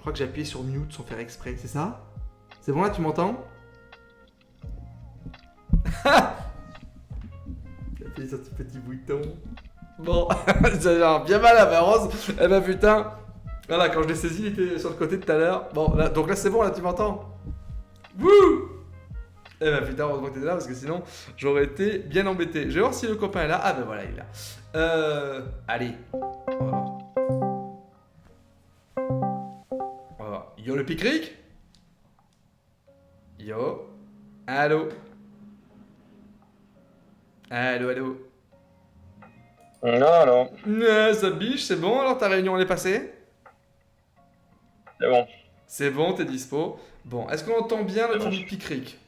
Je crois que j'ai appuyé sur mute sans faire exprès, c'est ça? C'est bon là, tu m'entends? J'ai appuyé sur ce petit bouton. Bon, j'ai bien mal à ma rose. Eh ben putain. Voilà, quand je l'ai saisi, il était sur le côté tout à l'heure. Bon, là, donc là c'est bon, là tu m'entends? Wouh! Eh ben putain, heureusement que t'étais là parce que sinon j'aurais été bien embêté. Je vais voir si le copain est là. Ah ben voilà, il est là. Allez. On va voir. On va voir. Yo le picric? Yo. Allô? Allô, allô? Non, non, Ça biche, c'est bon alors ta réunion elle est passée? c'est bon. C'est bon, t'es dispo. Bon, est-ce qu'on entend bien le C'est ton bon. du picric?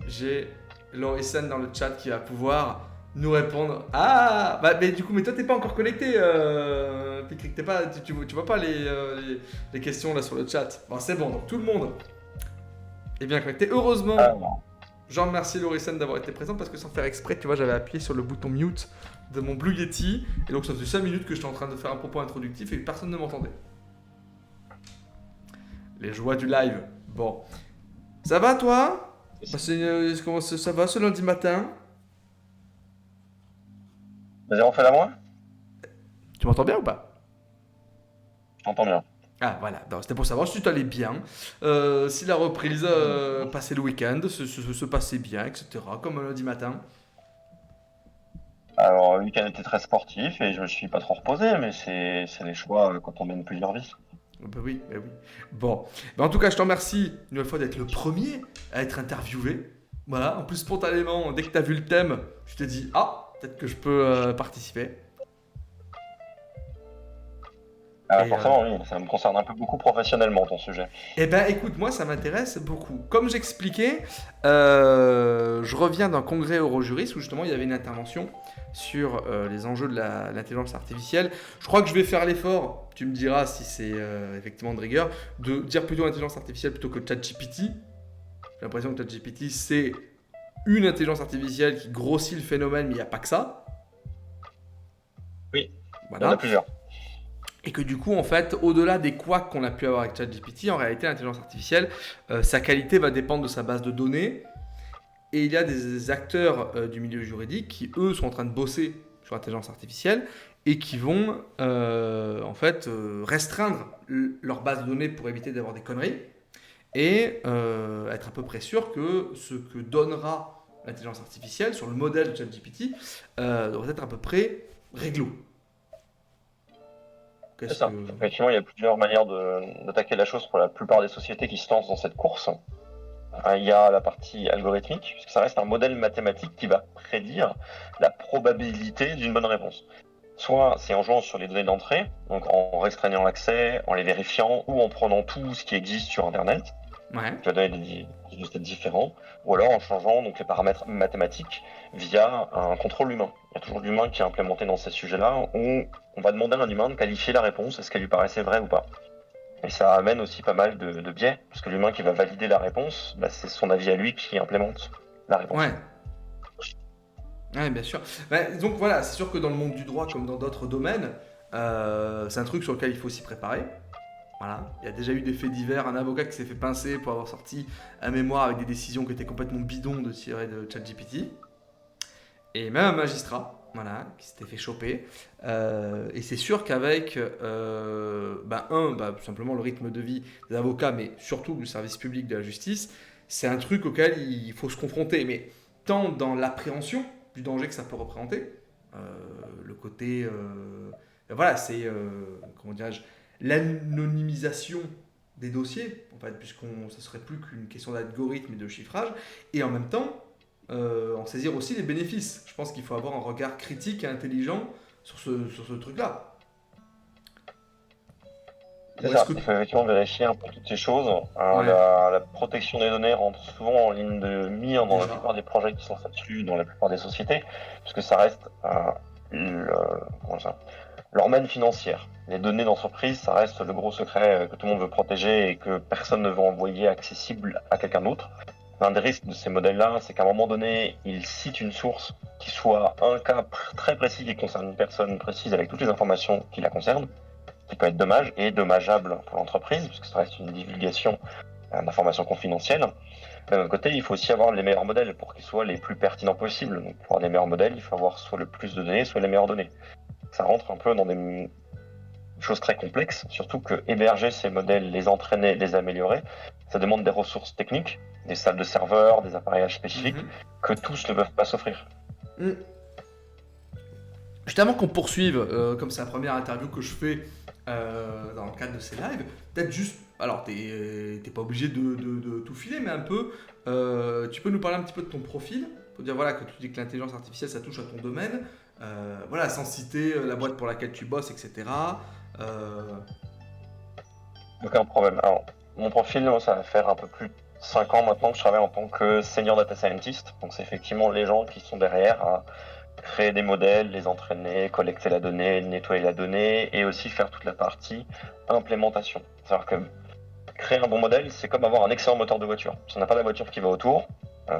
J'ai Lorison dans le chat qui va pouvoir nous répondre. Ah, bah mais du coup, mais toi t'es pas encore connecté, Picric, t'es pas, tu vois pas les questions là sur le chat. Bon, c'est bon, donc tout le monde est bien connecté. Heureusement, Ah, non. je remercie Lorison d'avoir été présent parce que sans faire exprès, tu vois, j'avais appuyé sur le bouton mute de mon Blue Yeti et donc ça faisait 5 minutes que j'étais en train de faire un propos introductif et que personne ne m'entendait. Les joies du live. Bon, ça va toi? Bah, comment ça va ce lundi matin? Vas-y, on fait la moins. Tu m'entends bien ou pas? Je t'entends bien. Ah voilà, non, c'était pour savoir si tu allais bien, si la reprise passait le week-end, se passait bien, etc. Comme un lundi matin. Alors, le week-end était très sportif et je me suis pas trop reposé, mais c'est les choix quand on mène plusieurs vies. Bah oui, bah oui. Bon, bah en tout cas, je te remercie une nouvelle fois d'être le premier à être interviewé. Voilà, en plus spontanément, dès que tu as vu le thème, je te dis, ah, peut-être que je peux participer. Ah, Et, forcément, oui, ça me concerne un peu beaucoup professionnellement, ton sujet. eh ben écoute, moi ça m'intéresse beaucoup. Comme j'expliquais, je reviens d'un congrès Eurojuriste où justement il y avait une intervention sur les enjeux de l'intelligence artificielle. Je crois que je vais faire l'effort, tu me diras si c'est effectivement de rigueur, de dire plutôt intelligence artificielle plutôt que ChatGPT. J'ai l'impression que ChatGPT c'est une intelligence artificielle qui grossit le phénomène, mais il n'y a pas que ça. Oui, il y en a Voilà. plusieurs. Et que du coup, en fait, au-delà des couacs qu'on a pu avoir avec ChatGPT, en réalité, l'intelligence artificielle, sa qualité va dépendre de sa base de données. Et il y a des acteurs du milieu juridique qui, eux, sont en train de bosser sur l'intelligence artificielle et qui vont, en fait, restreindre leur base de données pour éviter d'avoir des conneries et être à peu près sûr que ce que donnera l'intelligence artificielle sur le modèle de ChatGPT devrait être à peu près réglo. C'est ça. Effectivement, il y a plusieurs manières d'attaquer la chose pour la plupart des sociétés qui se lancent dans cette course. Il y a la partie algorithmique, puisque ça reste un modèle mathématique qui va prédire la probabilité d'une bonne réponse. Soit c'est en jouant sur les données d'entrée, donc en restreignant l'accès, en les vérifiant, ou en prenant tout ce qui existe sur Internet, Ouais. qui va donner des résultats différents, ou alors en changeant donc les paramètres mathématiques via un contrôle humain. Il y a toujours l'humain qui est implémenté dans ces sujets-là, où on va demander à un humain de qualifier la réponse, est-ce qu'elle lui paraissait vraie ou pas. Et ça amène aussi pas mal de biais, parce que l'humain qui va valider la réponse, bah, c'est son avis à lui qui implémente la réponse. Ouais. Ouais, bien sûr. Bah, donc voilà, c'est sûr que dans le monde du droit, comme dans d'autres domaines, c'est un truc sur lequel il faut s'y préparer. Voilà. Il y a déjà eu des faits divers, un avocat qui s'est fait pincer pour avoir sorti un mémoire avec des décisions qui étaient complètement bidons de tirer de ChatGPT. Et même un magistrat, voilà, qui s'était fait choper. Et c'est sûr qu'avec, tout simplement le rythme de vie des avocats, mais surtout du service public de la justice, c'est un truc auquel il faut se confronter. Mais tant dans l'appréhension du danger que ça peut représenter, le côté, voilà, c'est, comment dirais-je, l'anonymisation des dossiers, en fait, ça serait plus qu'une question d'algorithme et de chiffrage, et en même temps, en saisir aussi les bénéfices. Je pense qu'il faut avoir un regard critique et intelligent sur ce truc-là. C'est Ou ça, est-ce que... il faut effectivement vérifier un peu toutes ces choses. Ouais, La protection des données rentre souvent en ligne de mire dans la déjà. plupart des projets qui sont faits dessus, dans la plupart des sociétés, puisque ça reste leur manne financière. Les données d'entreprise, ça reste le gros secret que tout le monde veut protéger et que personne ne veut envoyer accessible à quelqu'un d'autre. Un des risques de ces modèles-là, c'est qu'à un moment donné, ils citent une source qui soit un cas très précis qui concerne une personne précise avec toutes les informations qui la concernent. qui peut être dommage et dommageable pour l'entreprise, puisque ça reste une divulgation d'informations confidentielles. D'un autre côté, il faut aussi avoir les meilleurs modèles pour qu'ils soient les plus pertinents possibles. Donc, pour avoir les meilleurs modèles, il faut avoir soit le plus de données, soit les meilleures données. Ça rentre un peu dans des choses très complexes, surtout que héberger ces modèles, les entraîner, les améliorer, ça demande des ressources techniques, des salles de serveurs, des appareillages spécifiques, que tous ne peuvent pas s'offrir. Juste avant qu'on poursuive, comme c'est la première interview que je fais dans le cadre de ces lives, peut-être juste, alors t'es pas obligé de tout filer, mais un peu, tu peux nous parler un petit peu de ton profil, pour dire voilà que tu dis que l'intelligence artificielle ça touche à ton domaine, voilà sans citer la boîte pour laquelle tu bosses, etc. Aucun problème. Alors, mon profil, moi, ça va faire un peu plus de 5 ans maintenant que je travaille en tant que senior data scientist. Donc, c'est effectivement les gens qui sont derrière à créer des modèles, les entraîner, collecter la donnée, nettoyer la donnée et aussi faire toute la partie implémentation. C'est-à-dire que créer un bon modèle, c'est comme avoir un excellent moteur de voiture. Si on n'a pas la voiture qui va autour,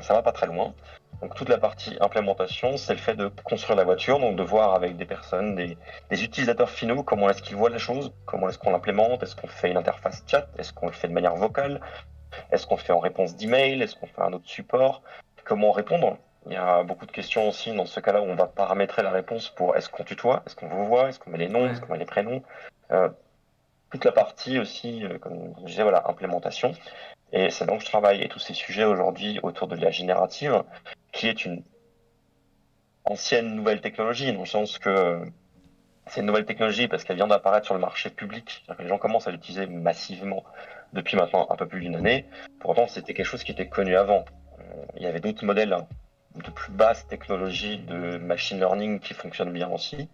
ça va pas très loin. Donc toute la partie implémentation, c'est le fait de construire la voiture, donc de voir avec des personnes, des utilisateurs finaux, comment est-ce qu'ils voient la chose, comment est-ce qu'on l'implémente, est-ce qu'on fait une interface chat, est-ce qu'on le fait de manière vocale, est-ce qu'on le fait en réponse d'email, est-ce qu'on fait un autre support, comment répondre. Il y a beaucoup de questions aussi dans ce cas-là où on va paramétrer la réponse pour est-ce qu'on tutoie, est-ce qu'on vous voit, est-ce qu'on met les noms, est-ce qu'on met les prénoms. Toute la partie aussi, comme je disais, voilà, implémentation. Et c'est là où je travaille. Et tous ces sujets aujourd'hui autour de l'IA générative, qui est une ancienne nouvelle technologie, dans le sens que c'est une nouvelle technologie parce qu'elle vient d'apparaître sur le marché public. C'est-à-dire que les gens commencent à l'utiliser massivement depuis maintenant un peu plus d'une année. Pourtant, c'était quelque chose qui était connu avant. Il y avait d'autres modèles de plus basse technologie de machine learning qui fonctionnent bien aussi,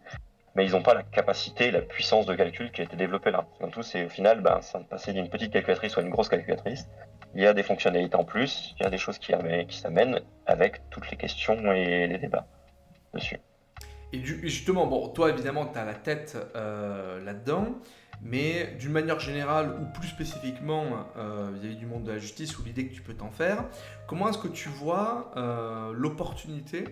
mais ils n'ont pas la capacité, la puissance de calcul qui a été développée là. Comme tout, c'est au final, ça passer d'une petite calculatrice à une grosse calculatrice. Il y a des fonctionnalités en plus, il y a des choses qui s'amènent avec toutes les questions et les débats dessus. Et justement, bon, toi évidemment tu as la tête là-dedans, mais d'une manière générale ou plus spécifiquement vis-à-vis du monde de la justice ou l'idée que tu peux t'en faire, comment est-ce que tu vois l'opportunité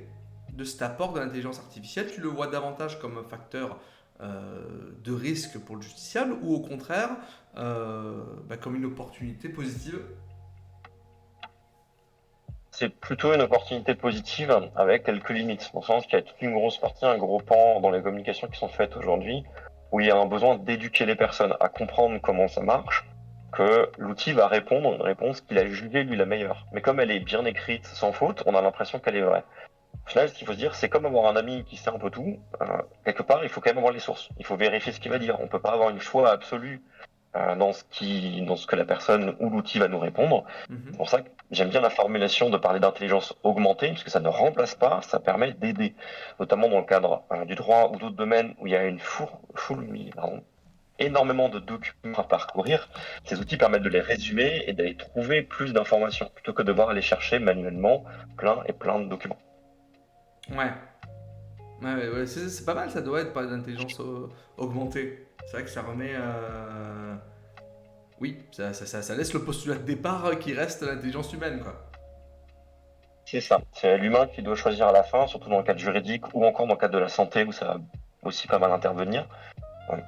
de cet apport de l'intelligence artificielle? Tu le vois davantage comme un facteur de risque pour le justiciable ou au contraire comme une opportunité positive? C'est plutôt une opportunité positive avec quelques limites, dans le sens qu'il y a toute une grosse partie, un gros pan dans les communications qui sont faites aujourd'hui, où il y a un besoin d'éduquer les personnes à comprendre comment ça marche, que l'outil va répondre une réponse qu'il a jugée lui la meilleure. Mais comme elle est bien écrite, sans faute, on a l'impression qu'elle est vraie. Au final, ce qu'il faut se dire, c'est comme avoir un ami qui sait un peu tout. Quelque part, il faut quand même avoir les sources. Il faut vérifier ce qu'il va dire. On peut pas avoir une foi absolue dans ce que la personne ou l'outil va nous répondre. C'est pour ça que j'aime bien la formulation de parler d'intelligence augmentée, puisque ça ne remplace pas, ça permet d'aider, notamment dans le cadre du droit ou d'autres domaines où il y a énormément de documents à parcourir. Ces outils permettent de les résumer et d'aller trouver plus d'informations, plutôt que de devoir aller chercher manuellement plein et plein de documents. Ouais. Ouais, c'est pas mal, ça doit être pas d'intelligence augmentée. C'est vrai que ça remet. Oui, ça laisse le postulat de départ qui reste l'intelligence humaine, quoi. C'est ça. C'est l'humain qui doit choisir à la fin, surtout dans le cadre juridique ou encore dans le cadre de la santé où ça va aussi pas mal intervenir.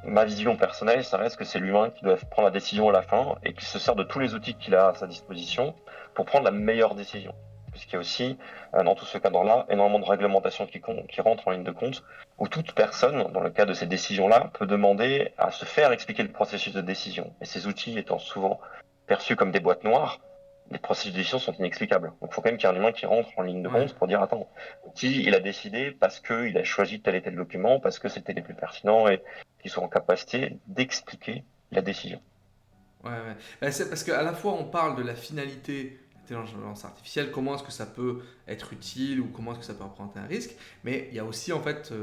Ma vision personnelle, ça reste que c'est l'humain qui doit prendre la décision à la fin et qui se sert de tous les outils qu'il a à sa disposition pour prendre la meilleure décision. Puisqu'il y a aussi, dans tout ce cadre-là, énormément de réglementations qui rentrent en ligne de compte, où toute personne, dans le cas de ces décisions-là, peut demander à se faire expliquer le processus de décision. Et ces outils étant souvent perçus comme des boîtes noires, les processus de décision sont inexplicables. Donc il faut quand même qu'il y ait un humain qui rentre en ligne de compte pour dire attends, l'outil il a décidé parce qu'il a choisi tel et tel document, parce que c'était les plus pertinents et qu'ils soient en capacité d'expliquer la décision. Ouais. C'est parce qu'à la fois on parle de la finalité de l'intelligence artificielle, comment est-ce que ça peut être utile ou comment est-ce que ça peut représenter un risque, mais il y a aussi en fait,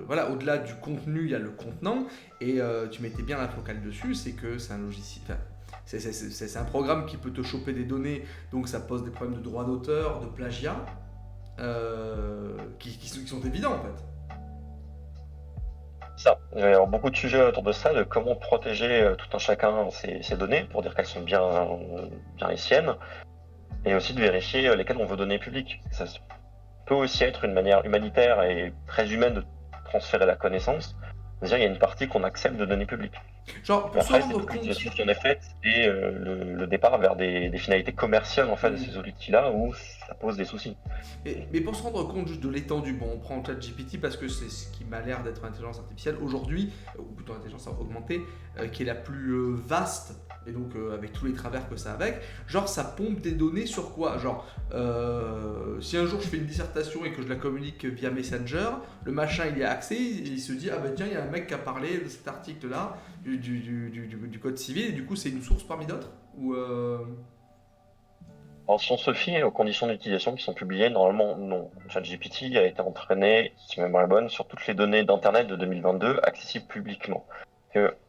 voilà, au-delà du contenu, il y a le contenant, et tu mettais bien la focale dessus, c'est que c'est un logiciel, enfin, c'est un programme qui peut te choper des données, donc ça pose des problèmes de droit d'auteur, de plagiat, qui sont évidents en fait. Ça. Il va y avoir beaucoup de sujets autour de ça, de comment protéger tout un chacun ses données pour dire qu'elles sont bien les siennes, et aussi de vérifier lesquelles on veut donner publiques. Ça peut aussi être une manière humanitaire et très humaine de transférer la connaissance, C'est-à-dire qu'il y a une partie qu'on accepte de donner publique. Genre, Mais pour se après, c'est rendre toute compte. l'utilisation qui en est faite et le départ vers des finalités commerciales en fait, de ces outils-là où ça pose des soucis. Mais pour se rendre compte juste de l'étendue, bon, on prend ChatGPT parce que c'est ce qui m'a l'air d'être l'intelligence artificielle aujourd'hui, ou plutôt l'intelligence augmentée, qui est la plus vaste, et donc avec tous les travers que ça a avec. Genre, ça pompe des données sur quoi? Genre, si un jour je fais une dissertation et que je la communique via Messenger, le machin il y a accès, il se dit, ah bah tiens, il y a un mec qui a parlé de cet article-là, du code civil, et du coup c'est une source parmi d'autres? Ou Alors, si on se fie aux conditions d'utilisation qui sont publiées, normalement, non. ChatGPT a été entraîné, si ma mémoire est bonne, sur toutes les données d'Internet de 2022 accessibles publiquement.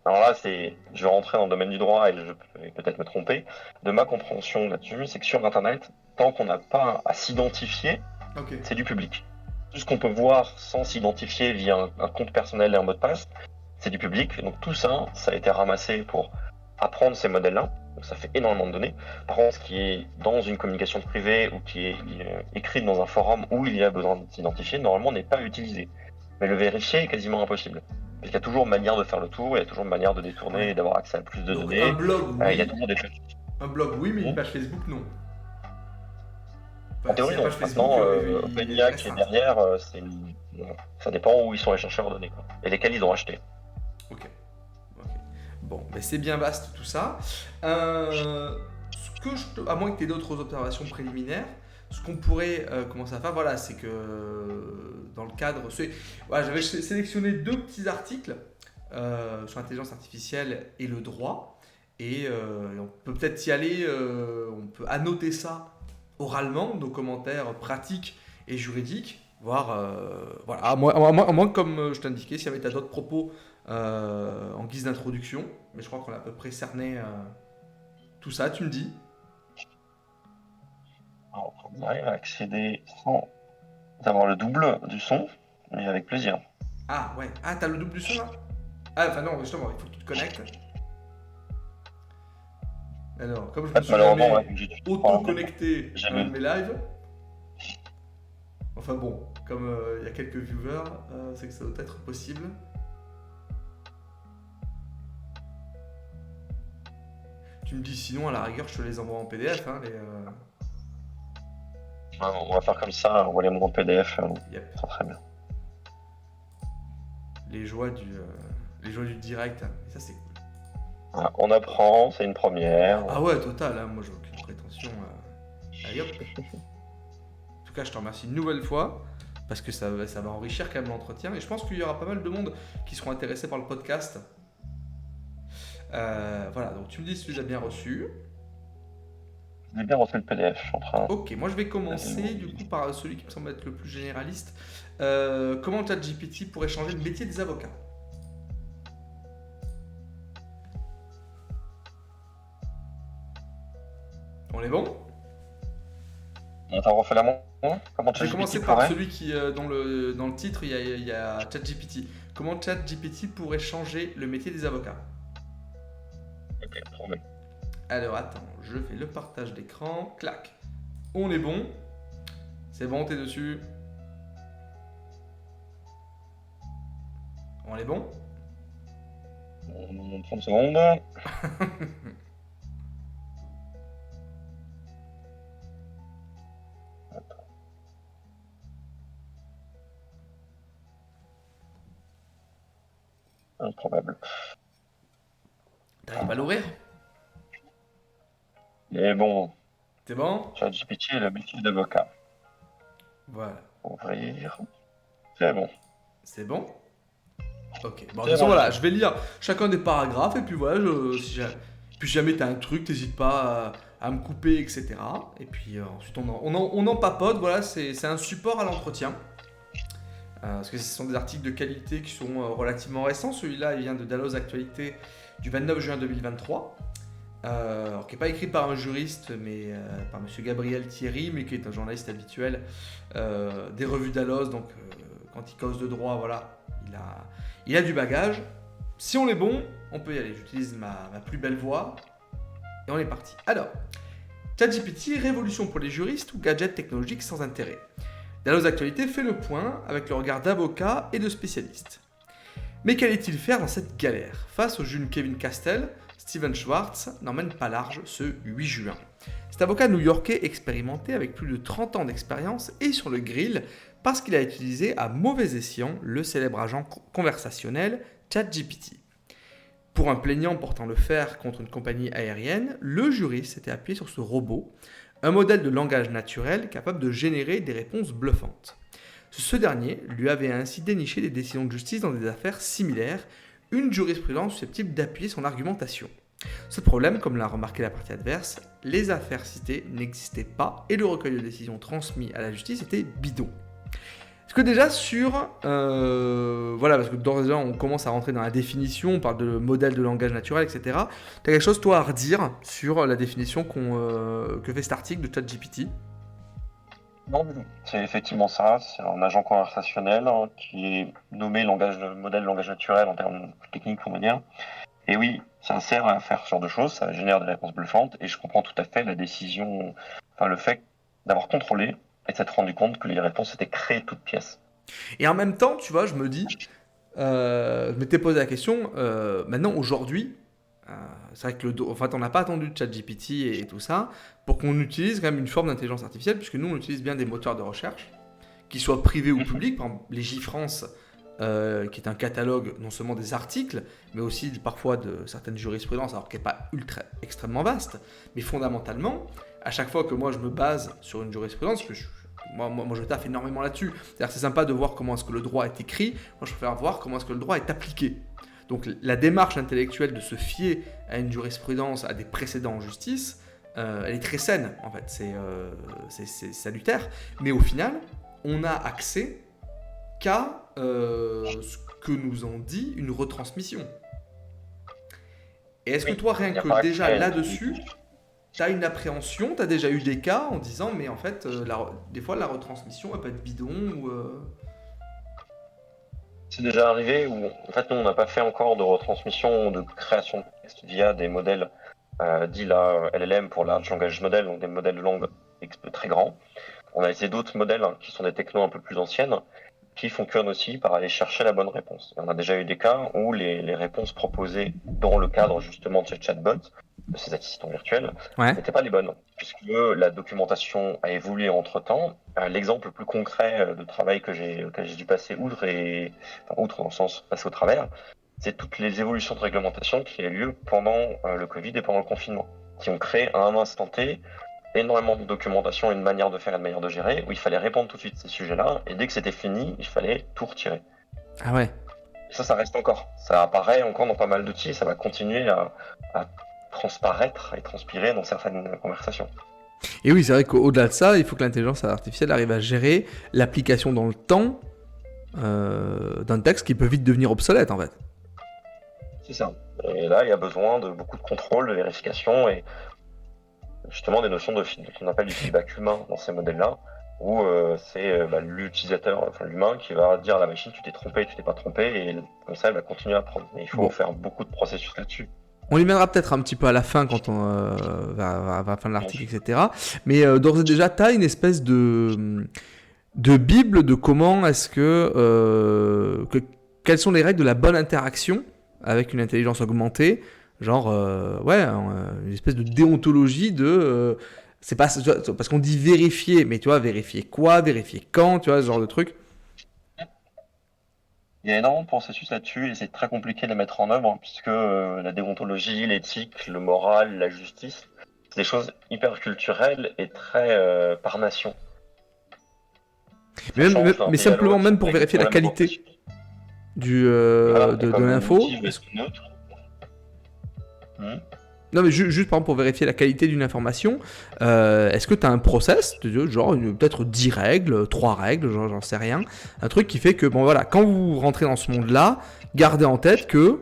Alors là, je vais rentrer dans le domaine du droit et je vais peut-être me tromper. De ma compréhension là-dessus, c'est que sur Internet, tant qu'on n'a pas à s'identifier, Ok. c'est du public. Tout ce qu'on peut voir sans s'identifier via un compte personnel et un mot de passe, c'est du public. Donc tout ça, ça a été ramassé pour apprendre ces modèles-là. Donc ça fait énormément de données. Par contre, ce qui est dans une communication privée ou qui est écrite dans un forum où il y a besoin de s'identifier, normalement n'est pas utilisé. Mais le vérifier est quasiment impossible. Parce qu'il y a toujours une manière de faire le tour, il y a toujours une manière de détourner et d'avoir accès à plus de Donc données. un blog, oui. Il y a toujours des choses. Un blog, oui, mais une page Facebook, non. En théorie, si la non. page Facebook, Maintenant, il OpenIA qui est restreint. derrière, ça dépend où ils sont allés chercher leurs données quoi. Et lesquelles ils ont acheté. Ok. Bon, mais c'est bien vaste tout ça. À moins que tu aies d'autres observations préliminaires, ce qu'on pourrait commencer à faire, voilà, c'est que dans le cadre. Voilà, j'avais sélectionné 2 petits articles sur l'intelligence artificielle et le droit. Et on peut peut-être y aller, on peut annoter ça oralement, nos commentaires pratiques et juridiques. Voir, voilà, à moins que, comme je t'indiquais, si jamais tu as d'autres propos en guise d'introduction, mais je crois qu'on a à peu près cerné tout ça, tu me dis. Alors, on arrive à accéder sans avoir le double du son, mais avec plaisir. Ah ouais, ah t'as le double du son là? Ah enfin non, justement, il faut que tu te connectes. Alors, comme je me suis Malheureusement, jamais ouais, vu que j'ai auto-connecté à jamais- un de mes lives, enfin bon, comme il y a quelques viewers, c'est que ça doit être possible. Tu me dis sinon, à la rigueur, je te les envoie en PDF. Hein, on va faire comme ça, on va les montrer en PDF, Yep. ça sera très bien. Les joies du direct, hein. Et ça c'est cool. Voilà, on apprend, c'est une première. Ah ouais, total, hein, moi j'ai aucune prétention. Allez hop. En tout cas, je te remercie une nouvelle fois parce que ça va enrichir quand même l'entretien et je pense qu'il y aura pas mal de monde qui seront intéressés par le podcast. Voilà, donc tu me dis si tu les as bien reçus. J'ai bien reçu le PDF, je suis en train. Ok, moi je vais commencer du coup par celui qui me semble être le plus généraliste. Comment ChatGPT pourrait changer le métier des avocats? On est bon? On t'a refait la main. Comment Je vais commencer ChatGPT par pourrait celui qui, dans le titre, il y a ChatGPT. Comment ChatGPT pourrait changer le métier des avocats? Ok, trouvé. Alors attends, je fais le partage d'écran. Clac. On est bon. C'est bon, t'es dessus. On est bon? 30 secondes. Improbable. T'arrives pas à l'ouvrir? Et bon, C'est bon? ChatGPT est le métier d'avocat. Voilà. Ouvrir. C'est bon. C'est bon? Ok. Bon, de C'est toute façon, bon. voilà, je vais lire chacun des paragraphes et puis voilà, puis si jamais t'as un truc, t'hésites pas à me couper, etc. Et puis ensuite, on en papote. Voilà, c'est un support à l'entretien. Parce que ce sont des articles de qualité qui sont relativement récents. Celui-là, il vient de Dalloz Actualité du 29 juin 2023. Alors, qui n'est pas écrit par un juriste, mais par monsieur Gabriel Thierry, mais qui est un journaliste habituel des revues Dalloz. Donc, quand il cause de droit, voilà, il a du bagage. Si on est bon, on peut y aller. J'utilise ma plus belle voix et on est parti. Alors, ChatGPT, révolution pour les juristes ou gadget technologique sans intérêt? Dalloz Actualité fait le point avec le regard d'avocats et de spécialistes. Mais qu'allait-il faire dans cette galère? Face au juge Kevin Castell, Steven Schwartz n'emmène pas large ce 8 juin. Cet avocat new-yorkais expérimenté avec plus de 30 ans d'expérience est sur le grill parce qu'il a utilisé à mauvais escient le célèbre agent conversationnel ChatGPT. Pour un plaignant portant le fer contre une compagnie aérienne, le jury s'était appuyé sur ce robot, un modèle de langage naturel capable de générer des réponses bluffantes. Ce dernier lui avait ainsi déniché des décisions de justice dans des affaires similaires, une jurisprudence susceptible d'appuyer son argumentation. Ce problème, comme l'a remarqué la partie adverse, les affaires citées n'existaient pas et le recueil de décisions transmis à la justice était bidon. Est-ce que déjà voilà, parce que d'ores et déjà on commence à rentrer dans la définition, on parle de modèle de langage naturel, etc. Tu as quelque chose toi à redire sur la définition que fait cet article de ChatGPT? Non, du tout. C'est effectivement ça. C'est un agent conversationnel qui est nommé modèle langage naturel en termes techniques, on va dire. Et oui, ça sert à faire ce genre de choses, ça génère des réponses bluffantes, et je comprends tout à fait la décision, enfin le fait d'avoir contrôlé et de s'être rendu compte que les réponses étaient créées toutes pièces. Et en même temps, tu vois, je me dis, je m'étais posé la question, maintenant aujourd'hui, c'est vrai que en fait, on n'a pas attendu de ChatGPT et tout ça pour qu'on utilise quand même une forme d'intelligence artificielle, puisque nous on utilise bien des moteurs de recherche, qu'ils soient privés ou publics, par exemple Légifrance, qui est un catalogue non seulement des articles, mais aussi parfois de certaines jurisprudences, alors qu'elle n'est pas extrêmement vaste, mais fondamentalement, à chaque fois que moi je me base sur une jurisprudence, que moi je taffe énormément là-dessus, c'est-à-dire que c'est sympa de voir comment est-ce que le droit est écrit, moi je préfère voir comment est-ce que le droit est appliqué. Donc la démarche intellectuelle de se fier à une jurisprudence, à des précédents en justice, elle est très saine en fait, c'est salutaire, mais au final, on n'a accès qu'à ce que nous en dit une retransmission. Et est-ce que toi, rien que déjà là-dessus, tu as une appréhension, tu as déjà eu des cas en disant, mais en fait, des fois, la retransmission, elle peut être bidon ou... C'est déjà arrivé où, en fait, nous, on n'a pas fait encore de retransmission, de création de texte via des modèles dits là LLM pour Large Language Model, donc des modèles de langue très grands. On a essayé d'autres modèles qui sont des technos un peu plus anciennes, qui fonctionnent aussi par aller chercher la bonne réponse. Et on a déjà eu des cas où les réponses proposées dans le cadre justement de ce chatbot, de ces assistants virtuels, n'étaient pas les bonnes, puisque la documentation a évolué entre-temps. L'exemple le plus concret de travail que j'ai dû passer outre dans le sens passer au travers, c'est toutes les évolutions de réglementation qui ont eu lieu pendant le Covid et pendant le confinement, qui ont créé à un instant T énormément de documentation, une manière de faire, une manière de gérer, où il fallait répondre tout de suite à ces sujets-là, et dès que c'était fini, il fallait tout retirer. Ah ouais. Et ça reste encore. Ça apparaît encore dans pas mal d'outils, ça va continuer à transparaître et transpirer dans certaines conversations. Et oui, c'est vrai qu'au-delà de ça, il faut que l'intelligence artificielle arrive à gérer l'application dans le temps d'un texte qui peut vite devenir obsolète, en fait. C'est ça. Et là, il y a besoin de beaucoup de contrôle, de vérification, et justement des notions qu'on appelle du feedback humain dans ces modèles-là, où c'est l'utilisateur, enfin l'humain, qui va dire à la machine tu t'es trompé, tu t'es pas trompé, et comme ça elle va continuer à apprendre. Mais il faut faire beaucoup de processus là-dessus. On y viendra peut-être un petit peu à la fin quand on va à la fin de l'article, etc. Mais d'ores et déjà, tu as une espèce de bible de comment est-ce quelles sont les règles de la bonne interaction avec une intelligence augmentée. Genre, une espèce de déontologie de... c'est pas parce qu'on dit vérifier, mais tu vois, vérifier quoi, vérifier quand, tu vois, ce genre de truc. Il y a énormément de processus là-dessus et c'est très compliqué de les mettre en œuvre puisque la déontologie, l'éthique, le moral, la justice, c'est des choses hyper culturelles et très par nation. Mais simplement, même pour vérifier la qualité de l'info. Non, mais juste par exemple pour vérifier la qualité d'une information, est-ce que tu as un process, genre peut-être 10 règles, 3 règles, genre j'en sais rien, un truc qui fait que, bon voilà, quand vous rentrez dans ce monde-là, gardez en tête que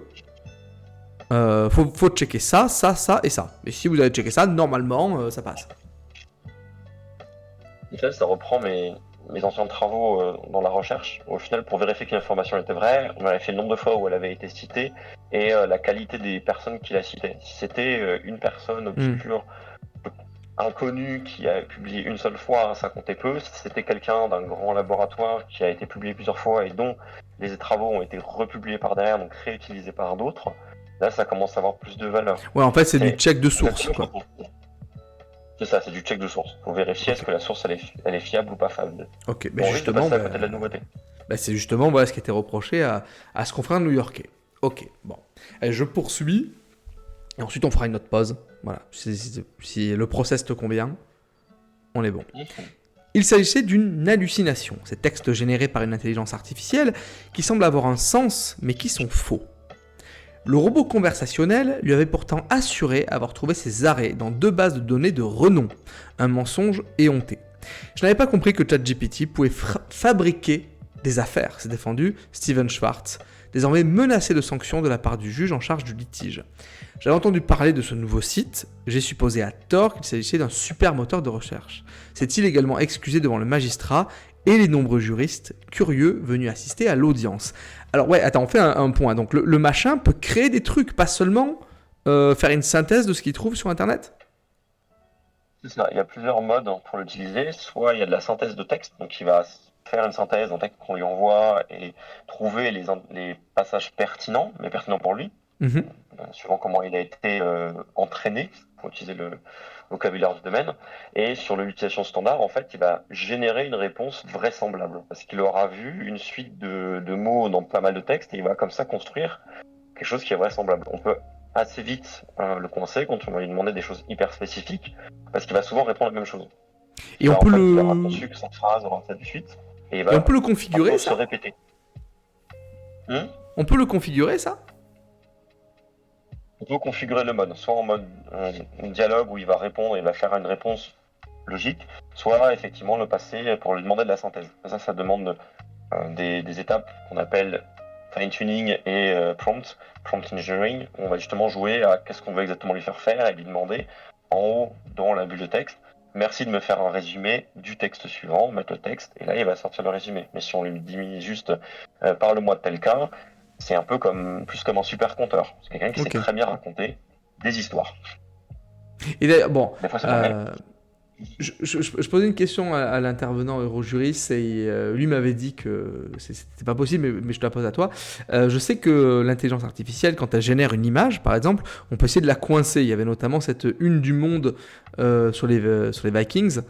faut checker ça, ça, ça et ça. Et si vous avez checké ça, normalement, ça passe. En fait, ça reprend mes anciens travaux dans la recherche. Au final, pour vérifier qu'une information était vraie, on avait fait le nombre de fois où elle avait été citée et la qualité des personnes qui la citaient. Si c'était une personne obscure, inconnue, qui a publié une seule fois, ça comptait peu. Si c'était quelqu'un d'un grand laboratoire qui a été publié plusieurs fois et dont les travaux ont été republiés par derrière, donc réutilisés par d'autres, là ça commence à avoir plus de valeur. Ouais, en fait, c'est du Et check de source, exactement quoi. c'est ça, c'est du check de source. Faut vérifier est-ce Ok. que la source elle est fiable ou pas fiable. Ok, mais On risque de justement, passer à côté de la nouveauté. c'est justement voilà, ce qui était reproché à ce confrère new-yorkais. Ok, bon. Allez, je poursuis. Et ensuite, on fera une autre pause. Voilà. Si le process te convient, on est bon. Il s'agissait d'une hallucination, ces textes générés par une intelligence artificielle qui semblent avoir un sens, mais qui sont faux. Le robot conversationnel lui avait pourtant assuré avoir trouvé ses arrêts dans 2 bases de données de renom, un mensonge éhonté. Je n'avais pas compris que ChatGPT pouvait fabriquer des affaires, s'est défendu Steven Schwartz, désormais menacé de sanctions de la part du juge en charge du litige. J'avais entendu parler de ce nouveau site, j'ai supposé à tort qu'il s'agissait d'un super moteur de recherche. S'est-il également excusé devant le magistrat et les nombreux juristes curieux venus assister à l'audience. Alors ouais, attends, on fait un point. Donc le machin peut créer des trucs, pas seulement faire une synthèse de ce qu'il trouve sur Internet. C'est ça, il y a plusieurs modes pour l'utiliser. Soit il y a de la synthèse de texte, donc il va faire une synthèse d'un texte qu'on lui envoie et trouver les passages pertinents, mais pertinents pour lui, Mhm. suivant comment il a été entraîné, pour utiliser le vocabulaire du domaine. Et sur l'utilisation standard, en fait, il va générer une réponse vraisemblable, parce qu'il aura vu une suite de mots dans pas mal de textes, et il va comme ça construire quelque chose qui est vraisemblable. On peut assez vite le coincer quand on va lui demander des choses hyper spécifiques, parce qu'il va souvent répondre la même chose. Et on En peut fait, il aura le conçu que cette phrase aura fait de suite, et il et va on peut le un configurer peu se ça. répéter. On peut le configurer ça. On peut configurer le mode, soit en mode dialogue où il va répondre, il va faire une réponse logique, soit effectivement le passer pour lui demander de la synthèse. Ça demande des étapes qu'on appelle fine-tuning et prompt engineering. On va justement jouer à qu'est-ce qu'on veut exactement lui faire et lui demander en haut dans la bulle de texte. Merci de me faire un résumé du texte suivant, mettre le texte, et là il va sortir le résumé. Mais si on lui dit juste parle-moi de tel cas, c'est un peu plus comme un super conteur. C'est quelqu'un qui Ok. sait très bien raconter des histoires. Et d'ailleurs, bon, Des fois c'est pas mal. je posais une question à l'intervenant Eurojuris et lui m'avait dit que c'était pas possible, mais je te la pose à toi. Je sais que l'intelligence artificielle, quand elle génère une image, par exemple, on peut essayer de la coincer. Il y avait notamment cette une du Monde sur les Vikings,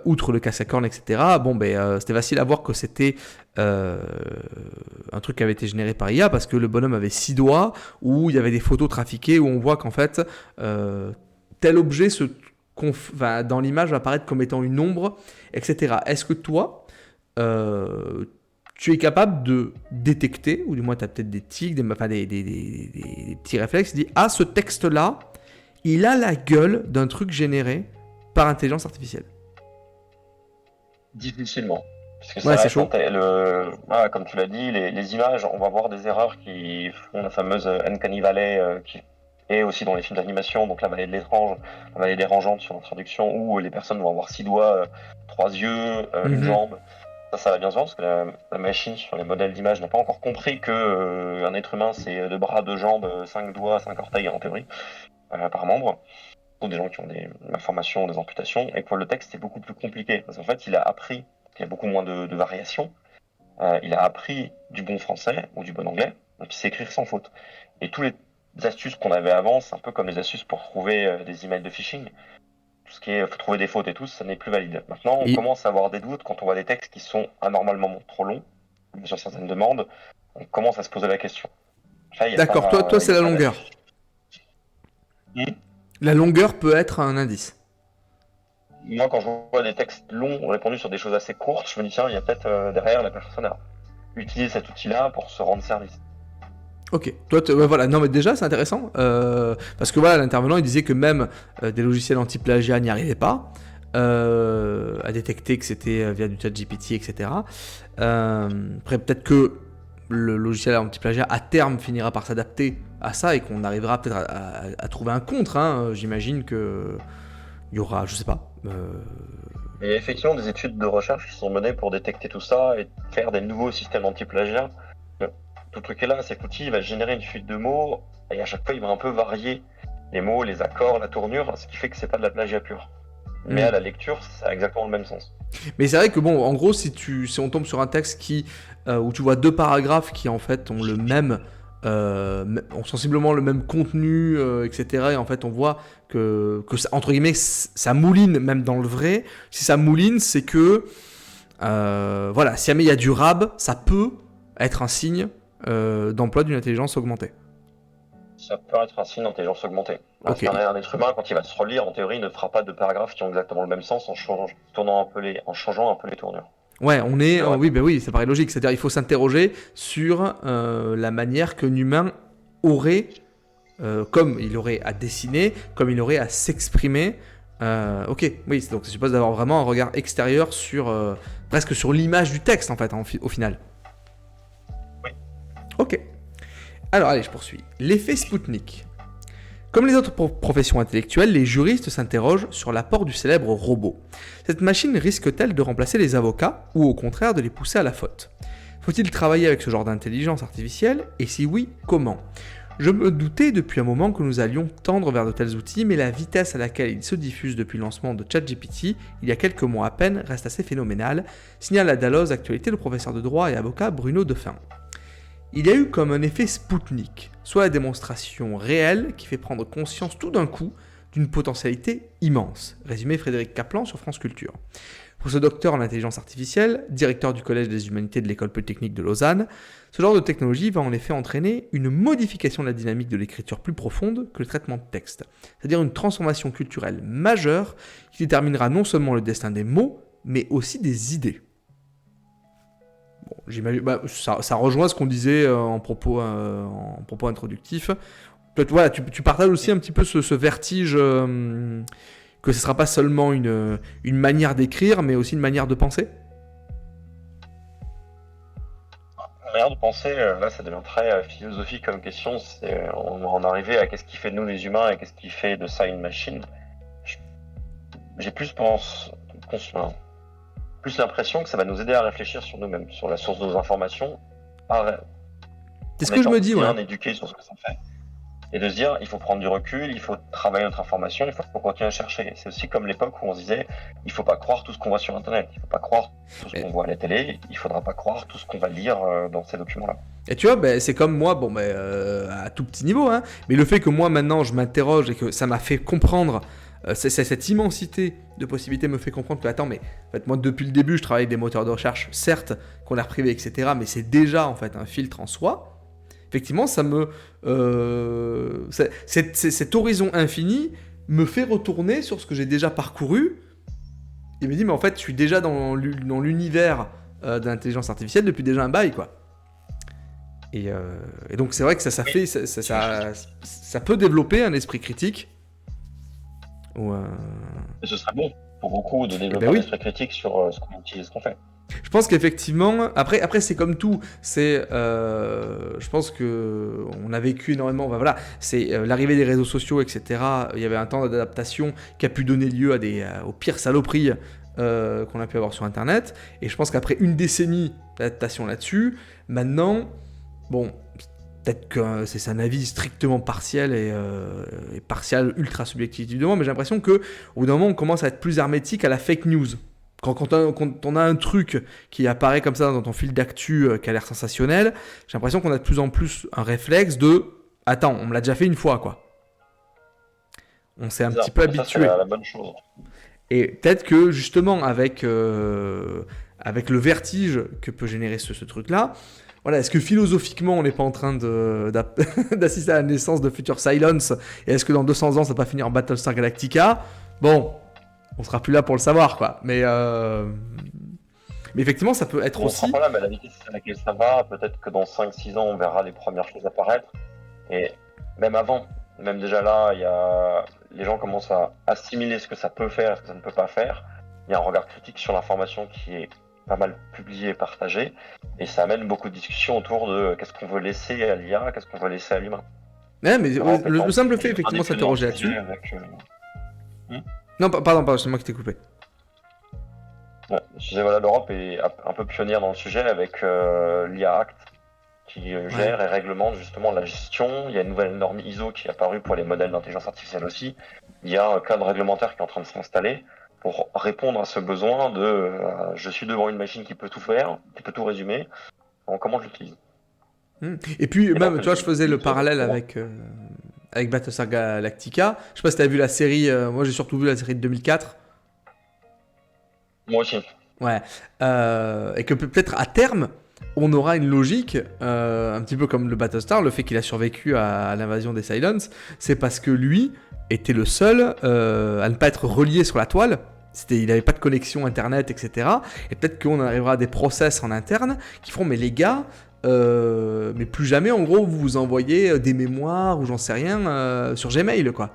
outre le Casacorn, etc. Bon, c'était facile à voir que c'était un truc qui avait été généré par IA parce que le bonhomme avait 6 doigts, où il y avait des photos trafiquées, où on voit qu'en fait, tel objet dans l'image va apparaître comme étant une ombre, etc. Est-ce que toi, tu es capable de détecter, ou du moins tu as peut-être des tics, des petits réflexes, dit ah, ce texte-là, il a la gueule d'un truc généré par intelligence artificielle. Difficilement. Parce que ça Ouais, c'est reste chaud. comme tu l'as dit, les images, on va voir des erreurs qui font la fameuse Uncanny Valley qui est aussi dans les films d'animation, donc la vallée de l'étrange, la vallée dérangeante sur la traduction, où les personnes vont avoir 6 doigts, 3 yeux, une Mhm. jambe. Ça va bien se voir parce que la machine sur les modèles d'image n'a pas encore compris que un être humain c'est 2 bras, 2 jambes, 5 doigts, 5 orteils en théorie par membre. Ou des gens qui ont des malformations, des amputations, et pour le texte c'est beaucoup plus compliqué parce qu'en fait il a appris qu'il y a beaucoup moins de variations. Il a appris du bon français ou du bon anglais, donc il sait écrire sans faute. Et tous les astuces qu'on avait avant, c'est un peu comme les astuces pour trouver des emails de phishing. Tout ce qui est trouver des fautes et tout, ça n'est plus valide. Maintenant, on Et commence à avoir des doutes quand on voit des textes qui sont anormalement trop longs, sur certaines demandes, on commence à se poser la question. Là, il n'y a d'accord, toi pas, il y c'est a la pas longueur. d'astuce. La longueur peut être un indice. Moi, quand je vois des textes longs répondus sur des choses assez courtes, je me dis, tiens, il y a peut-être derrière la personne a utilisé cet outil-là pour se rendre service. Ok, toi, ouais, voilà, non mais déjà c'est intéressant, parce que voilà, l'intervenant il disait que même des logiciels anti-plagiat n'y arrivaient pas, à détecter que c'était via du chat GPT, etc. Après peut-être que le logiciel anti-plagiat à terme finira par s'adapter à ça et qu'on arrivera peut-être à trouver un contre, hein. J'imagine que il y aura, je sais pas. Il y a effectivement des études de recherche qui sont menées pour détecter tout ça et faire des nouveaux systèmes anti-plagiat. Tout le truc est là, c'est que l'outil va générer une suite de mots et à chaque fois il va un peu varier les mots, les accords, la tournure, ce qui fait que c'est pas de la plagiat pure. Mais à la lecture, ça a exactement le même sens. Mais c'est vrai que bon, en gros, si on tombe sur un texte où tu vois deux paragraphes qui en fait ont ont sensiblement le même contenu, etc. Et en fait, on voit que ça, entre guillemets, ça mouline même dans le vrai. Si ça mouline, c'est que voilà, si jamais il y a du rab, ça peut être un signe d'emploi d'une intelligence augmentée. Ça peut être un signe d'intelligence augmentée. Parce Ok. qu'un être humain, quand il va se relire, en théorie, ne fera pas de paragraphes qui ont exactement le même sens en changeant un peu les tournures. Ouais, Ouais. oui, ben oui, ça paraît logique. C'est-à-dire, il faut s'interroger sur la manière qu'un humain aurait, comme il aurait à dessiner, comme il aurait à s'exprimer. Ok, oui, donc ça suppose d'avoir vraiment un regard extérieur presque sur l'image du texte, en fait, au final. Oui. Ok. Alors, allez, je poursuis. L'effet Spoutnik. Comme les autres professions intellectuelles, les juristes s'interrogent sur l'apport du célèbre robot. Cette machine risque-t-elle de remplacer les avocats ou au contraire de les pousser à la faute? Faut-il travailler avec ce genre d'intelligence artificielle et si oui, comment? Je me doutais depuis un moment que nous allions tendre vers de tels outils, mais la vitesse à laquelle ils se diffusent depuis le lancement de ChatGPT, il y a quelques mois à peine, reste assez phénoménale, signale à Dalloz Actualité le professeur de droit et avocat Bruno Defin. Il y a eu comme un effet Spoutnik, soit la démonstration réelle qui fait prendre conscience tout d'un coup d'une potentialité immense. Résumé Frédéric Kaplan sur France Culture. Pour ce docteur en intelligence artificielle, directeur du Collège des Humanités de l'École Polytechnique de Lausanne, ce genre de technologie va en effet entraîner une modification de la dynamique de l'écriture plus profonde que le traitement de texte, c'est-à-dire une transformation culturelle majeure qui déterminera non seulement le destin des mots, mais aussi des idées. Bon, j'imagine, ça rejoint ce qu'on disait en propos introductif. Peut-être, voilà, tu partages aussi un petit peu ce vertige que ce ne sera pas seulement une manière d'écrire, mais aussi une manière de penser. Une manière de penser, là, ça devient très philosophique comme question. On va en arriver à qu'est-ce qui fait de nous les humains et qu'est-ce qui fait de ça une machine. J'ai plus l'impression que ça va nous aider à réfléchir sur nous-mêmes, sur la source de nos informations, C'est ce que je me dis, bien ouais. éduqué sur ce que ça fait. Et de se dire, il faut prendre du recul, il faut travailler notre information, il faut continuer à chercher. C'est aussi comme l'époque où on se disait, il faut pas croire tout ce qu'on voit sur Internet, il faut pas croire tout ce qu'on voit à la télé, il faudra pas croire tout ce qu'on va lire dans ces documents-là. Et tu vois, c'est comme moi, à tout petit niveau, hein, mais le fait que moi maintenant je m'interroge et que ça m'a fait comprendre, cette immensité de possibilités me fait comprendre que, attends, mais en fait, moi depuis le début je travaille avec des moteurs de recherche, certes, qu'on a privé, etc., mais c'est déjà en fait un filtre en soi. Effectivement, cet horizon infini me fait retourner sur ce que j'ai déjà parcouru et me dit, mais en fait, je suis déjà dans l'univers de l'intelligence artificielle depuis déjà un bail, quoi. Et donc, c'est vrai que ça peut développer un esprit critique. Et ce serait bon pour beaucoup de développer un esprit critique sur ce qu'on utilise, ce qu'on fait. Je pense qu'effectivement, après c'est comme tout, je pense que on a vécu énormément, voilà, c'est l'arrivée des réseaux sociaux, etc. Il y avait un temps d'adaptation qui a pu donner lieu aux pires saloperies qu'on a pu avoir sur Internet. Et je pense qu'après une décennie d'adaptation là-dessus, maintenant, bon, peut-être que c'est un avis strictement partiel et partial, ultra subjectif du moment, mais j'ai l'impression qu'au bout d'un moment, on commence à être plus hermétique à la fake news. Quand on a un truc qui apparaît comme ça dans ton fil d'actu qui a l'air sensationnel, j'ai l'impression qu'on a de plus en plus un réflexe de « Attends, on me l'a déjà fait une fois, quoi. » On s'est un petit peu habitué. C'est la bonne chose. Et peut-être que justement, avec le vertige que peut générer ce truc-là, voilà, est-ce que philosophiquement, on n'est pas en train d'assister à la naissance de Future Silence? Et est-ce que dans 200 ans, ça va pas finir en Battlestar Galactica? Bon, on sera plus là pour le savoir, quoi. Mais effectivement, ça peut être aussi... On sera pas là, mais à la vitesse à laquelle ça va, peut-être que dans 5-6 ans, on verra les premières choses apparaître. Et même avant, même déjà là, les gens commencent à assimiler ce que ça peut faire, ce que ça ne peut pas faire. Il y a un regard critique sur l'information qui est pas mal publié et partagé. Et ça amène beaucoup de discussions autour de qu'est-ce qu'on veut laisser à l'IA, qu'est-ce qu'on veut laisser à l'humain. Ouais, mais le simple fait, effectivement, s'interroger là-dessus... Non, pardon, c'est moi qui t'ai coupé. Ouais, je disais, voilà, l'Europe est un peu pionnière dans le sujet avec l'IA Act qui gère et réglemente justement la gestion. Il y a une nouvelle norme ISO qui est apparue pour les modèles d'intelligence artificielle aussi. Il y a un cadre réglementaire qui est en train de s'installer. pour répondre à ce besoin de je suis devant une machine qui peut tout faire, qui peut tout résumer, comment je l'utilise. Et puis, Et même, donc, tu vois, je faisais le parallèle avec Battlestar Galactica. Je sais pas si t'as vu la série, moi j'ai surtout vu la série de 2004. moi aussi. Ouais. Et que peut-être à terme, on aura une logique, un petit peu comme le Battlestar, le fait qu'il a survécu à l'invasion des Cylons, c'est parce que lui était le seul à ne pas être relié sur la toile. Il n'avait pas de connexion internet, etc. Et peut-être qu'on arrivera à des process en interne qui feront, mais les gars, mais plus jamais, en gros, vous envoyez des mémoires ou j'en sais rien sur Gmail, quoi.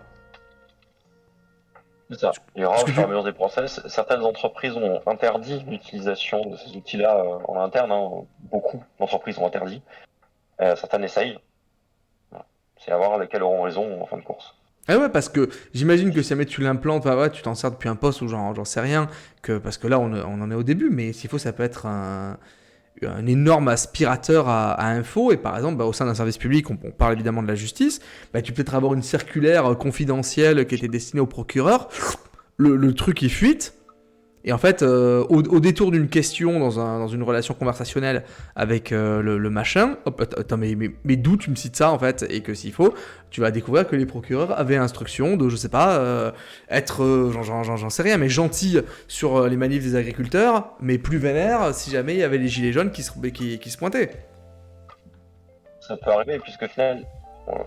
C'est ça. Il y aura au fur et à mesure des process. Certaines entreprises ont interdit l'utilisation de ces outils-là en interne. Beaucoup d'entreprises ont interdit. Certaines essayent. Voilà. C'est à voir lesquelles auront raison en fin de course. Ah ouais, parce que j'imagine que si jamais tu l'implantes, bah ouais, tu t'en sers depuis un poste ou j'en sais rien, parce que là on en est au début, mais s'il faut, ça peut être un énorme aspirateur à infos. Et par exemple, au sein d'un service public, on parle évidemment de la justice, bah, tu peux peut-être avoir une circulaire confidentielle qui était destinée au procureur, le truc il fuite. Et en fait, au détour d'une question dans une relation conversationnelle avec le machin, hop, attends, mais d'où tu me cites ça en fait? Et que s'il faut, tu vas découvrir que les procureurs avaient instruction de, je sais pas, être, j'en sais rien, mais gentil sur les manifs des agriculteurs, mais plus vénère si jamais il y avait les gilets jaunes qui se pointaient. Ça peut arriver, puisque finalement,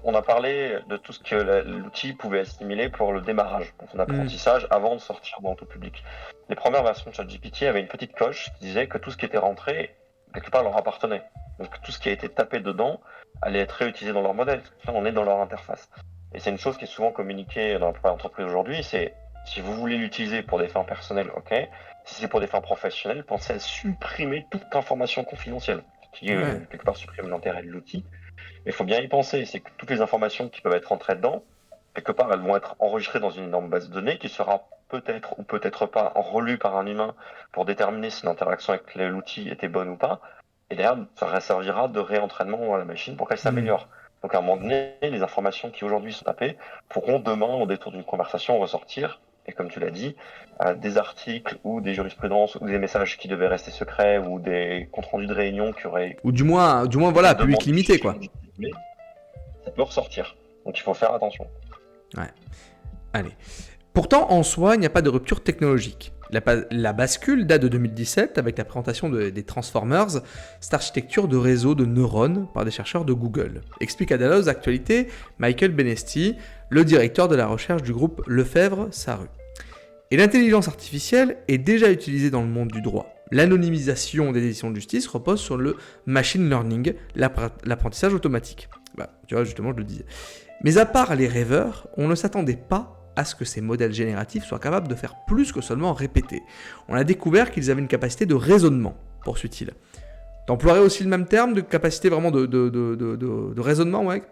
on a parlé de tout ce que l'outil pouvait assimiler pour le démarrage, pour son apprentissage, avant de sortir dans le tout public. Les premières versions de ChatGPT avaient une petite coche qui disait que tout ce qui était rentré, quelque part, leur appartenait. Donc tout ce qui a été tapé dedans allait être réutilisé dans leur modèle. Là, on est dans leur interface. Et c'est une chose qui est souvent communiquée dans la plupart des entreprises aujourd'hui, c'est si vous voulez l'utiliser pour des fins personnelles, ok. Si c'est pour des fins professionnelles, pensez à supprimer toute information confidentielle, qui quelque part supprime l'intérêt de l'outil. Mais il faut bien y penser, c'est que toutes les informations qui peuvent être entrées dedans, quelque part, elles vont être enregistrées dans une énorme base de données qui sera peut-être ou peut-être pas relue par un humain pour déterminer si l'interaction avec l'outil était bonne ou pas. Et derrière, ça servira de réentraînement à la machine pour qu'elle s'améliore. Donc à un moment donné, les informations qui aujourd'hui sont tapées pourront demain, au détour d'une conversation, ressortir. Et comme tu l'as dit, des articles ou des jurisprudences ou des messages qui devaient rester secrets ou des comptes rendus de réunion qui auraient... Ou du moins voilà, public limité, quoi. Ça peut ressortir. Donc il faut faire attention. Ouais. Allez. Pourtant, en soi, il n'y a pas de rupture technologique. La bascule date de 2017 avec la présentation des Transformers, cette architecture de réseau de neurones par des chercheurs de Google. Explique à Dalloz Actualité Michael Benesti, le directeur de la recherche du groupe Lefebvre-Sarru. Et l'intelligence artificielle est déjà utilisée dans le monde du droit. L'anonymisation des décisions de justice repose sur le machine learning, l'apprentissage automatique. Bah, tu vois, justement, je le disais. Mais à part les rêveurs, on ne s'attendait pas à ce que ces modèles génératifs soient capables de faire plus que seulement répéter. On a découvert qu'ils avaient une capacité de raisonnement, poursuit-il. T'emploierais aussi le même terme de capacité vraiment de raisonnement, ouais?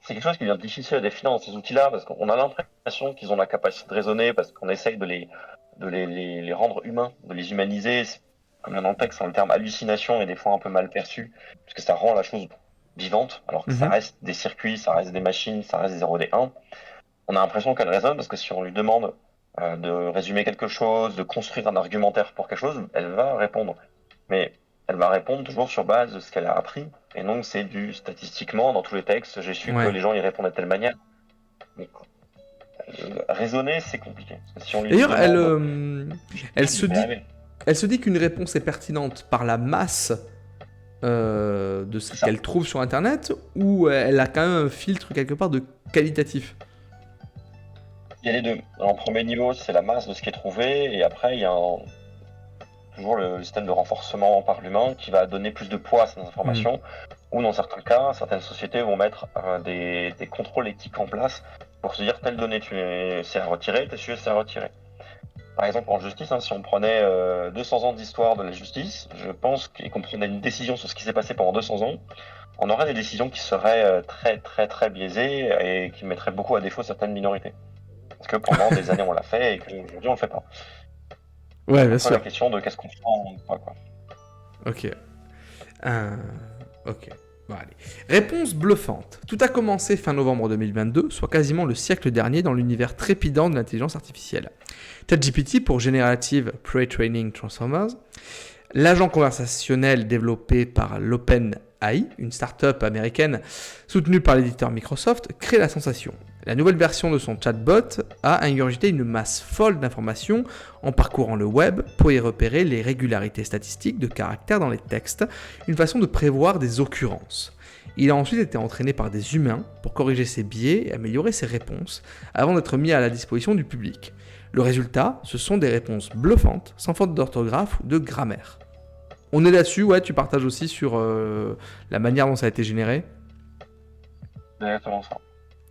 C'est quelque chose qui devient difficile à définir dans ces outils-là, parce qu'on a l'impression qu'ils ont la capacité de raisonner, parce qu'on essaye de les rendre humains, de les humaniser. Comme dans le texte, le terme hallucination est des fois un peu mal perçu, parce que ça rend la chose vivante, alors que ça reste des circuits, ça reste des machines, ça reste des 0 des 1. On a l'impression qu'elle raisonne, parce que si on lui demande de résumer quelque chose, de construire un argumentaire pour quelque chose, elle va répondre. Mais elle va répondre toujours sur base de ce qu'elle a appris. Et donc, c'est du statistiquement, dans tous les textes, j'ai su que les gens y répondent de telle manière. Donc, raisonner, c'est compliqué. Parce que si on lui D'ailleurs, demande, elle se dit qu'une réponse est pertinente par la masse de ce qu'elle trouve sur Internet, ou elle a quand même un filtre quelque part de qualitatif? Il y a les deux. En premier niveau, c'est la masse de ce qui est trouvé, et après, il y a toujours le système de renforcement par l'humain qui va donner plus de poids à ces informations, ou dans certains cas, certaines sociétés vont mettre des contrôles éthiques en place pour se dire telle donnée c'est à retirer, tel sujet c'est à retirer. Par exemple, en justice, si on prenait 200 ans d'histoire de la justice, je pense qu'on prenait une décision sur ce qui s'est passé pendant 200 ans, on aurait des décisions qui seraient très très très biaisées et qui mettraient beaucoup à défaut certaines minorités. Parce que pendant des années on l'a fait et qu'aujourd'hui on le fait pas. Ouais, bien sûr. La question de qu'est-ce qu'on fait quoi. Ok. Ok. Bon, allez. Réponse bluffante. Tout a commencé fin novembre 2022, soit quasiment le siècle dernier dans l'univers trépidant de l'intelligence artificielle. ChatGPT pour Generative Pre-Training Transformers, l'agent conversationnel développé par l'OpenAI, une start-up américaine soutenue par l'éditeur Microsoft, crée la sensation. La nouvelle version de son chatbot a ingurgité une masse folle d'informations en parcourant le web pour y repérer les régularités statistiques de caractères dans les textes, une façon de prévoir des occurrences. Il a ensuite été entraîné par des humains pour corriger ses biais et améliorer ses réponses avant d'être mis à la disposition du public. Le résultat, ce sont des réponses bluffantes, sans faute d'orthographe ou de grammaire. On est là-dessus, ouais, tu partages aussi sur la manière dont ça a été généré. Exactement ça.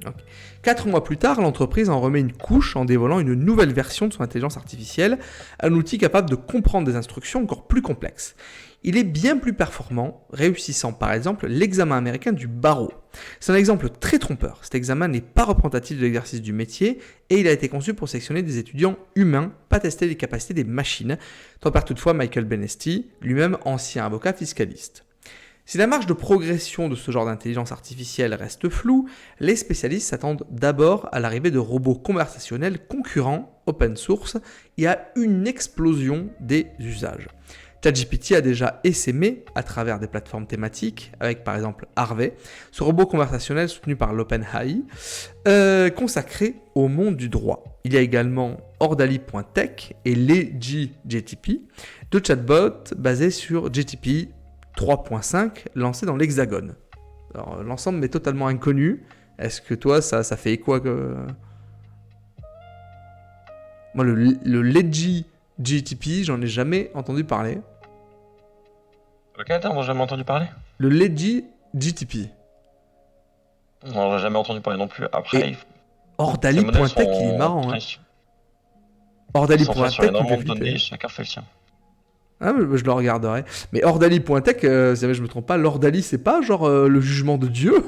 Okay. 4 mois plus tard, l'entreprise en remet une couche en dévoilant une nouvelle version de son intelligence artificielle, un outil capable de comprendre des instructions encore plus complexes. Il est bien plus performant, réussissant par exemple l'examen américain du barreau. C'est un exemple très trompeur. Cet examen n'est pas représentatif de l'exercice du métier et il a été conçu pour sélectionner des étudiants humains, pas tester les capacités des machines, tempère toutefois Michael Benesti, lui-même ancien avocat fiscaliste. Si la marge de progression de ce genre d'intelligence artificielle reste floue, les spécialistes s'attendent d'abord à l'arrivée de robots conversationnels concurrents open source et à une explosion des usages. ChatGPT a déjà essaimé à travers des plateformes thématiques, avec par exemple Harvey, ce robot conversationnel soutenu par l'OpenAI, consacré au monde du droit. Il y a également Ordali.tech et LegiGTP, deux chatbots basés sur GTP 3.5 lancé dans l'Hexagone. Alors, l'ensemble m'est totalement inconnu. Est-ce que toi, ça fait quoi que... Moi, le LegiGTP, j'en ai jamais entendu parler. Lequel t'as jamais entendu parler? Le LegiGTP. Non, j'ai jamais entendu parler non plus. Après, Ordali.tech, il est marrant. Hein. Ordali.tech, il de données, chacun fait le sien. Ah, mais je le regarderai. Mais Ordali.tech, si jamais je me trompe pas, l'Ordali, c'est pas genre le jugement de Dieu?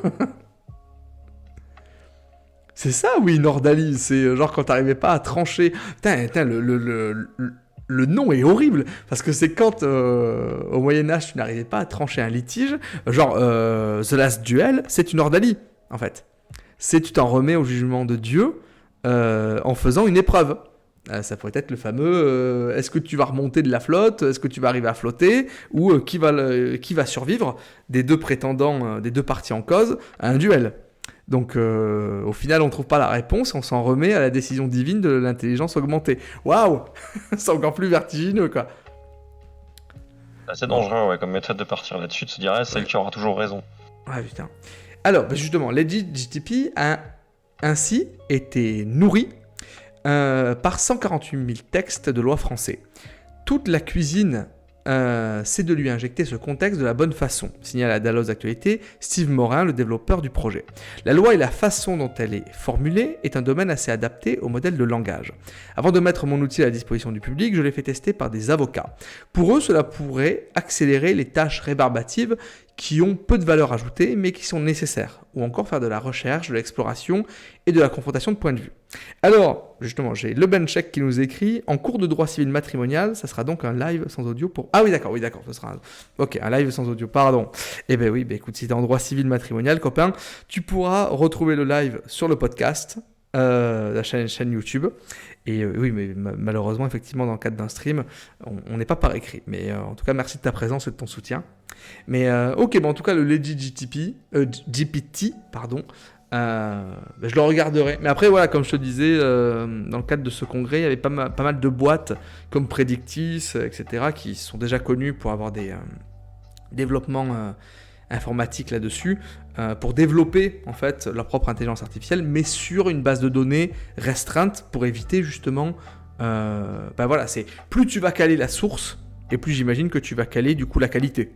C'est ça, oui, Nordali. C'est genre quand t'arrivais pas à trancher. Putain, le nom est horrible. Parce que c'est quand, au Moyen-Âge, tu n'arrivais pas à trancher un litige. Genre, The Last Duel, c'est une Ordali, en fait. C'est tu t'en remets au jugement de Dieu en faisant une épreuve. Ça pourrait être le fameux est-ce que tu vas remonter de la flotte, est-ce que tu vas arriver à flotter, ou qui va survivre des deux prétendants, des deux parties en cause à un duel. Donc au final on trouve pas la réponse, on s'en remet à la décision divine de l'intelligence augmentée. Waouh. C'est encore plus vertigineux quoi. C'est dangereux ouais, comme méthode de partir là-dessus, de se dire celle qui aura toujours raison. Ouais putain. Alors justement, LegiGTP a ainsi été nourri par 148 000 textes de loi français. Toute la cuisine, c'est de lui injecter ce contexte de la bonne façon, signale à Dalloz Actualité Steve Morin, le développeur du projet. La loi et la façon dont elle est formulée est un domaine assez adapté au modèle de langage. Avant de mettre mon outil à la disposition du public, je l'ai fait tester par des avocats. Pour eux, cela pourrait accélérer les tâches rébarbatives qui ont peu de valeur ajoutée, mais qui sont nécessaires, ou encore faire de la recherche, de l'exploration et de la confrontation de points de vue. Alors, justement, j'ai le Benchek qui nous écrit « En cours de droit civil matrimonial, ça sera donc un live sans audio pour... » Ah oui, d'accord, ce sera Ok, un live sans audio, pardon. Eh ben oui, écoute, si t'es en droit civil matrimonial, copain, tu pourras retrouver le live sur le podcast, la chaîne YouTube. Et oui, mais malheureusement, effectivement, dans le cadre d'un stream, on n'est pas par écrit. Mais en tout cas, merci de ta présence et de ton soutien. Mais ok, bon, en tout cas, le LegiGTP, GPT, pardon, je le regarderai. Mais après, voilà, comme je te disais, dans le cadre de ce congrès, il y avait pas mal de boîtes comme Predictis, etc., qui sont déjà connues pour avoir des développements informatiques là-dessus, pour développer en fait leur propre intelligence artificielle, mais sur une base de données restreinte pour éviter justement, voilà, c'est plus tu vas caler la source, et plus j'imagine que tu vas caler du coup la qualité.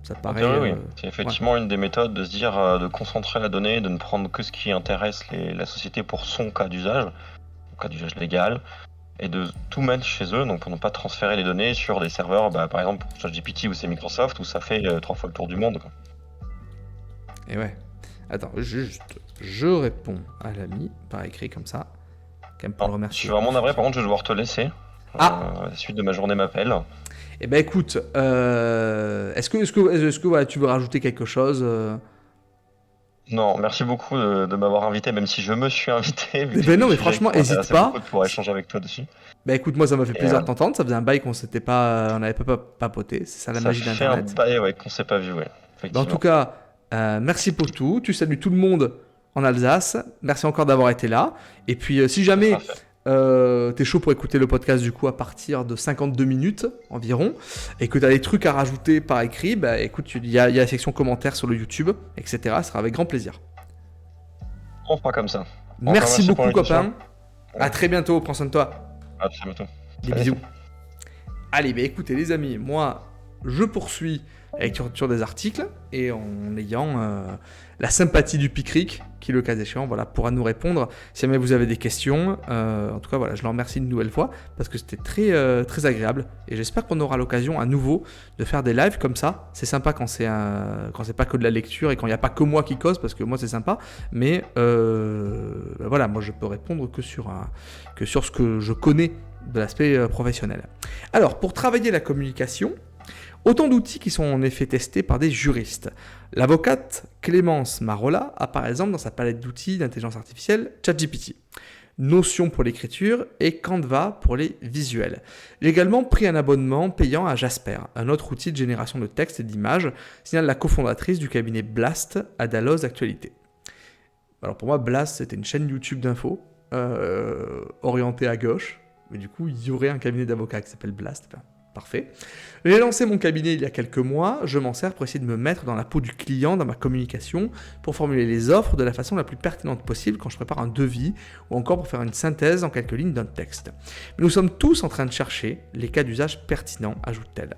Ça paraît. Oui. C'est effectivement une des méthodes de se dire de concentrer la donnée, de ne prendre que ce qui intéresse la société pour son cas d'usage légal, et de tout mettre chez eux, donc pour ne pas transférer les données sur des serveurs, par exemple pour ChatGPT ou c'est Microsoft, où ça fait 3 fois le tour du monde. Quoi. Et ouais. Attends, je réponds à l'ami par écrit comme ça. Quand même pour le remercier. Je suis vraiment navré, par contre je vais devoir te laisser. La suite de ma journée m'appelle. Eh ben écoute, est-ce que voilà, tu veux rajouter quelque chose Non, merci beaucoup de m'avoir invité, même si je me suis invité, vu Eh que c'est ben non, des mais sujets franchement, qui hésite m'intéressaient pas. beaucoup de pouvoir échanger avec toi dessus. Ben écoute, moi ça m'a fait Et plaisir de t'entendre. Ça faisait un bail qu'on s'était pas, on n'avait pas papoté. C'est ça la ça magie fait un d'Internet. bail qu'on s'est pas vu, ouais, Ben, en tout effectivement. cas, merci pour tout. Tu salues tout le monde en Alsace. Merci encore d'avoir été là. Et puis, si Ce sera jamais fait. t'es chaud pour écouter le podcast du coup à partir de 52 minutes environ, et que t'as des trucs à rajouter par écrit, bah écoute, il y a la section commentaires sur le YouTube, etc. Ce sera avec grand plaisir. On fera comme ça. Encore Merci merci pour beaucoup, l'invitation. copain. À très bientôt. Prends soin de toi. À très bientôt. Des Salut. bisous. Allez, bah écoutez les amis, moi je poursuis avec sur des articles et en ayant la sympathie du Picric qui, le cas échéant, voilà, pourra nous répondre si jamais vous avez des questions. En tout cas, voilà, je le remercie une nouvelle fois parce que c'était très agréable et j'espère qu'on aura l'occasion à nouveau de faire des lives comme ça. C'est sympa quand c'est pas que de la lecture et quand il n'y a pas que moi qui cause, parce que moi c'est sympa, mais voilà, moi je peux répondre que sur ce que je connais de l'aspect professionnel. Alors, pour travailler la communication, autant d'outils qui sont en effet testés par des juristes. L'avocate Clémence Marola a par exemple dans sa palette d'outils d'intelligence artificielle ChatGPT, Notion pour l'écriture et Canva pour les visuels. J'ai également pris un abonnement payant à Jasper, un autre outil de génération de texte et d'images, signale la cofondatrice du cabinet Blast à Dalloz Actualité. Alors pour moi, Blast, c'était une chaîne YouTube d'infos orientée à gauche, mais du coup, il y aurait un cabinet d'avocats qui s'appelle Blast. Enfin, parfait. J'ai lancé mon cabinet il y a quelques mois. Je m'en sers pour essayer de me mettre dans la peau du client dans ma communication, pour formuler les offres de la façon la plus pertinente possible quand je prépare un devis ou encore pour faire une synthèse en quelques lignes d'un texte. Mais nous sommes tous en train de chercher les cas d'usage pertinents, ajoute-t-elle.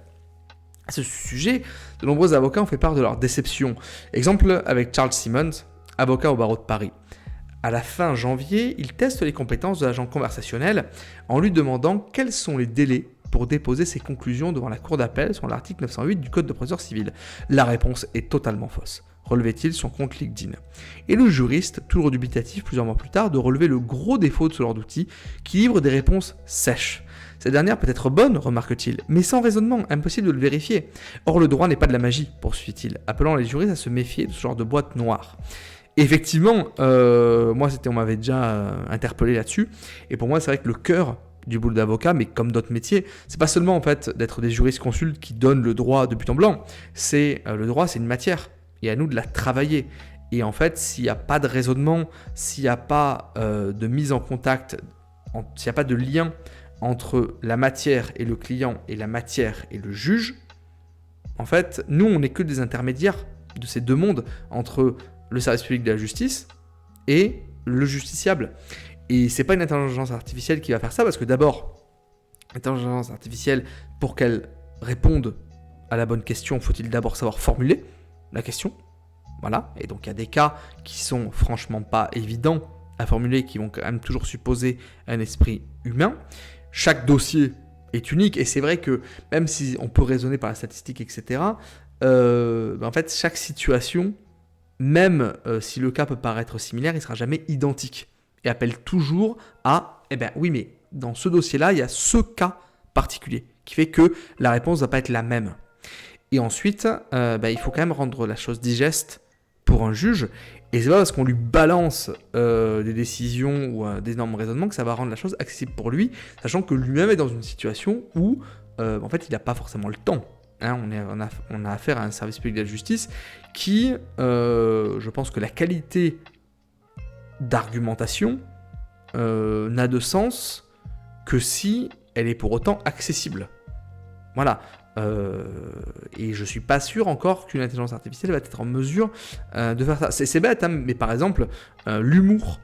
À ce sujet, de nombreux avocats ont fait part de leur déception. Exemple avec Charles Simmons, avocat au barreau de Paris. À la fin janvier, il teste les compétences de l'agent conversationnel en lui demandant quels sont les délais pour déposer ses conclusions devant la cour d'appel sur l'article 908 du Code de procédure civile. La réponse est totalement fausse, relevait-il son compte LinkedIn. Et le juriste, toujours dubitatif plusieurs mois plus tard, de relever le gros défaut de ce genre d'outil qui livre des réponses sèches. Cette dernière peut être bonne, remarque-t-il, mais sans raisonnement, impossible de le vérifier. Or, le droit n'est pas de la magie, poursuit-il, appelant les juristes à se méfier de ce genre de boîte noire. Effectivement, moi on m'avait déjà interpellé là-dessus, et pour moi c'est vrai que le cœur du boulot d'avocat, mais comme d'autres métiers, c'est pas seulement en fait d'être des juristes consultes qui donnent le droit de but en blanc, c'est le droit, c'est une matière, et à nous de la travailler. Et en fait, s'il n'y a pas de raisonnement, s'il n'y a pas de mise en contact, s'il n'y a pas de lien entre la matière et le client et la matière et le juge, en fait, nous on n'est que des intermédiaires de ces deux mondes entre le service public de la justice et le justiciable. Et c'est pas une intelligence artificielle qui va faire ça, parce que d'abord, l'intelligence artificielle, pour qu'elle réponde à la bonne question, faut-il d'abord savoir formuler la question. Voilà. Et donc il y a des cas qui sont franchement pas évidents à formuler, qui vont quand même toujours supposer un esprit humain. Chaque dossier est unique, et c'est vrai que même si on peut raisonner par la statistique, etc., en fait, chaque situation, même si le cas peut paraître similaire, il ne sera jamais identique et appelle toujours à, oui, mais dans ce dossier-là, il y a ce cas particulier qui fait que la réponse ne va pas être la même. Et ensuite, il faut quand même rendre la chose digeste pour un juge, et c'est pas parce qu'on lui balance des décisions ou des énormes raisonnements que ça va rendre la chose accessible pour lui, sachant que lui-même est dans une situation où, en fait, il n'a pas forcément le temps. On a affaire à un service public de la justice qui, je pense que la qualité d'argumentation n'a de sens que si elle est pour autant accessible. Voilà. Et je suis pas sûr encore qu'une intelligence artificielle va être en mesure de faire ça. C'est bête, hein, mais par exemple, l'humour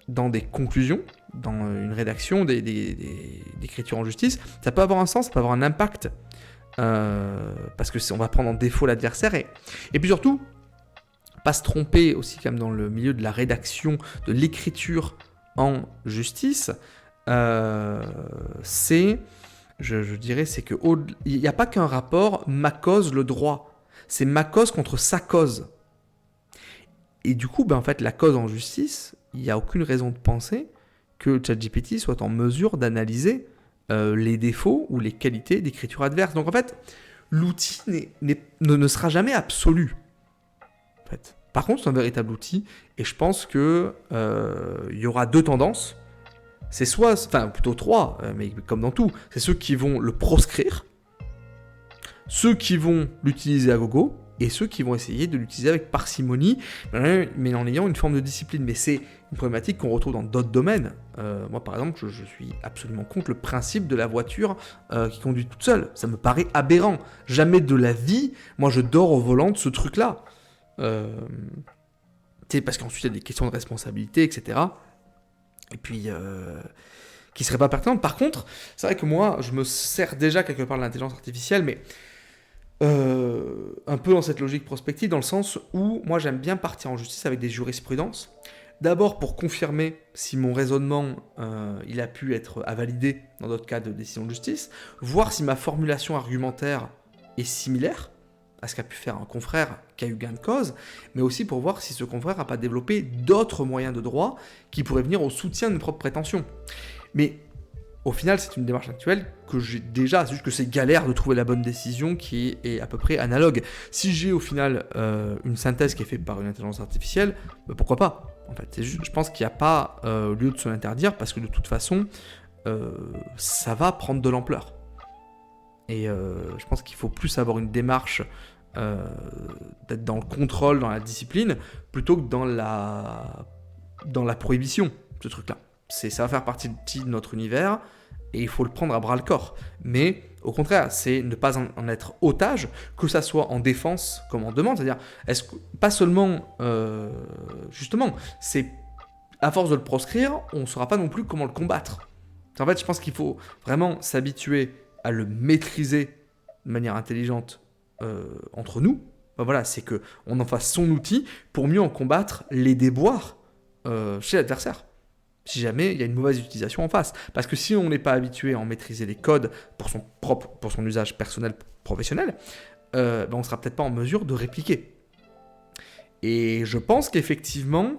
dans des conclusions, dans une rédaction d'écriture en justice, ça peut avoir un sens, ça peut avoir un impact. Parce que on va prendre en défaut l'adversaire et puis surtout pas se tromper aussi quand même dans le milieu de la rédaction, de l'écriture en justice, c'est, je dirais, c'est que il n'y a pas qu'un rapport ma cause le droit, c'est ma cause contre sa cause. Et du coup, en fait, la cause en justice, il n'y a aucune raison de penser que ChatGPT soit en mesure d'analyser les défauts ou les qualités d'écriture adverse. Donc en fait, l'outil ne sera jamais absolu. En fait. Par contre, c'est un véritable outil, et je pense que il y aura 2 tendances. C'est enfin plutôt 3, mais comme dans tout, c'est ceux qui vont le proscrire, ceux qui vont l'utiliser à gogo, et ceux qui vont essayer de l'utiliser avec parcimonie, mais en ayant une forme de discipline. Mais c'est une problématique qu'on retrouve dans d'autres domaines. Moi, par exemple, je suis absolument contre le principe de la voiture qui conduit toute seule. Ça me paraît aberrant. Jamais de la vie, moi, je dors au volant de ce truc-là. Parce qu'ensuite, il y a des questions de responsabilité, etc. Et puis, qui ne seraient pas pertinentes. Par contre, c'est vrai que moi, je me sers déjà quelque part de l'intelligence artificielle, mais un peu dans cette logique prospective, dans le sens où moi j'aime bien partir en justice avec des jurisprudences. D'abord pour confirmer si mon raisonnement il a pu être validé dans d'autres cas de décision de justice, voir si ma formulation argumentaire est similaire à ce qu'a pu faire un confrère qui a eu gain de cause, mais aussi pour voir si ce confrère n'a pas développé d'autres moyens de droit qui pourraient venir au soutien de mes propres prétentions. Mais au final, c'est une démarche actuelle que j'ai déjà, c'est juste que c'est galère de trouver la bonne décision qui est à peu près analogue. Si j'ai au final une synthèse qui est faite par une intelligence artificielle, pourquoi pas ? En fait, c'est juste, je pense qu'il n'y a pas lieu de se l'interdire parce que de toute façon, ça va prendre de l'ampleur. Et je pense qu'il faut plus avoir une démarche d'être dans le contrôle, dans la discipline, plutôt que dans la prohibition, ce truc-là. Ça va faire partie de notre univers et il faut le prendre à bras le corps. Mais au contraire, c'est ne pas en être otage, que ça soit en défense comme en demande. C'est-à-dire, pas seulement, justement, c'est à force de le proscrire, on ne saura pas non plus comment le combattre. En fait, je pense qu'il faut vraiment s'habituer à le maîtriser de manière intelligente entre nous. Voilà, c'est qu'on en fasse son outil pour mieux en combattre les déboires chez l'adversaire. Si jamais il y a une mauvaise utilisation en face. Parce que si on n'est pas habitué à en maîtriser les codes pour son usage personnel, professionnel, on ne sera peut-être pas en mesure de répliquer. Et je pense qu'effectivement,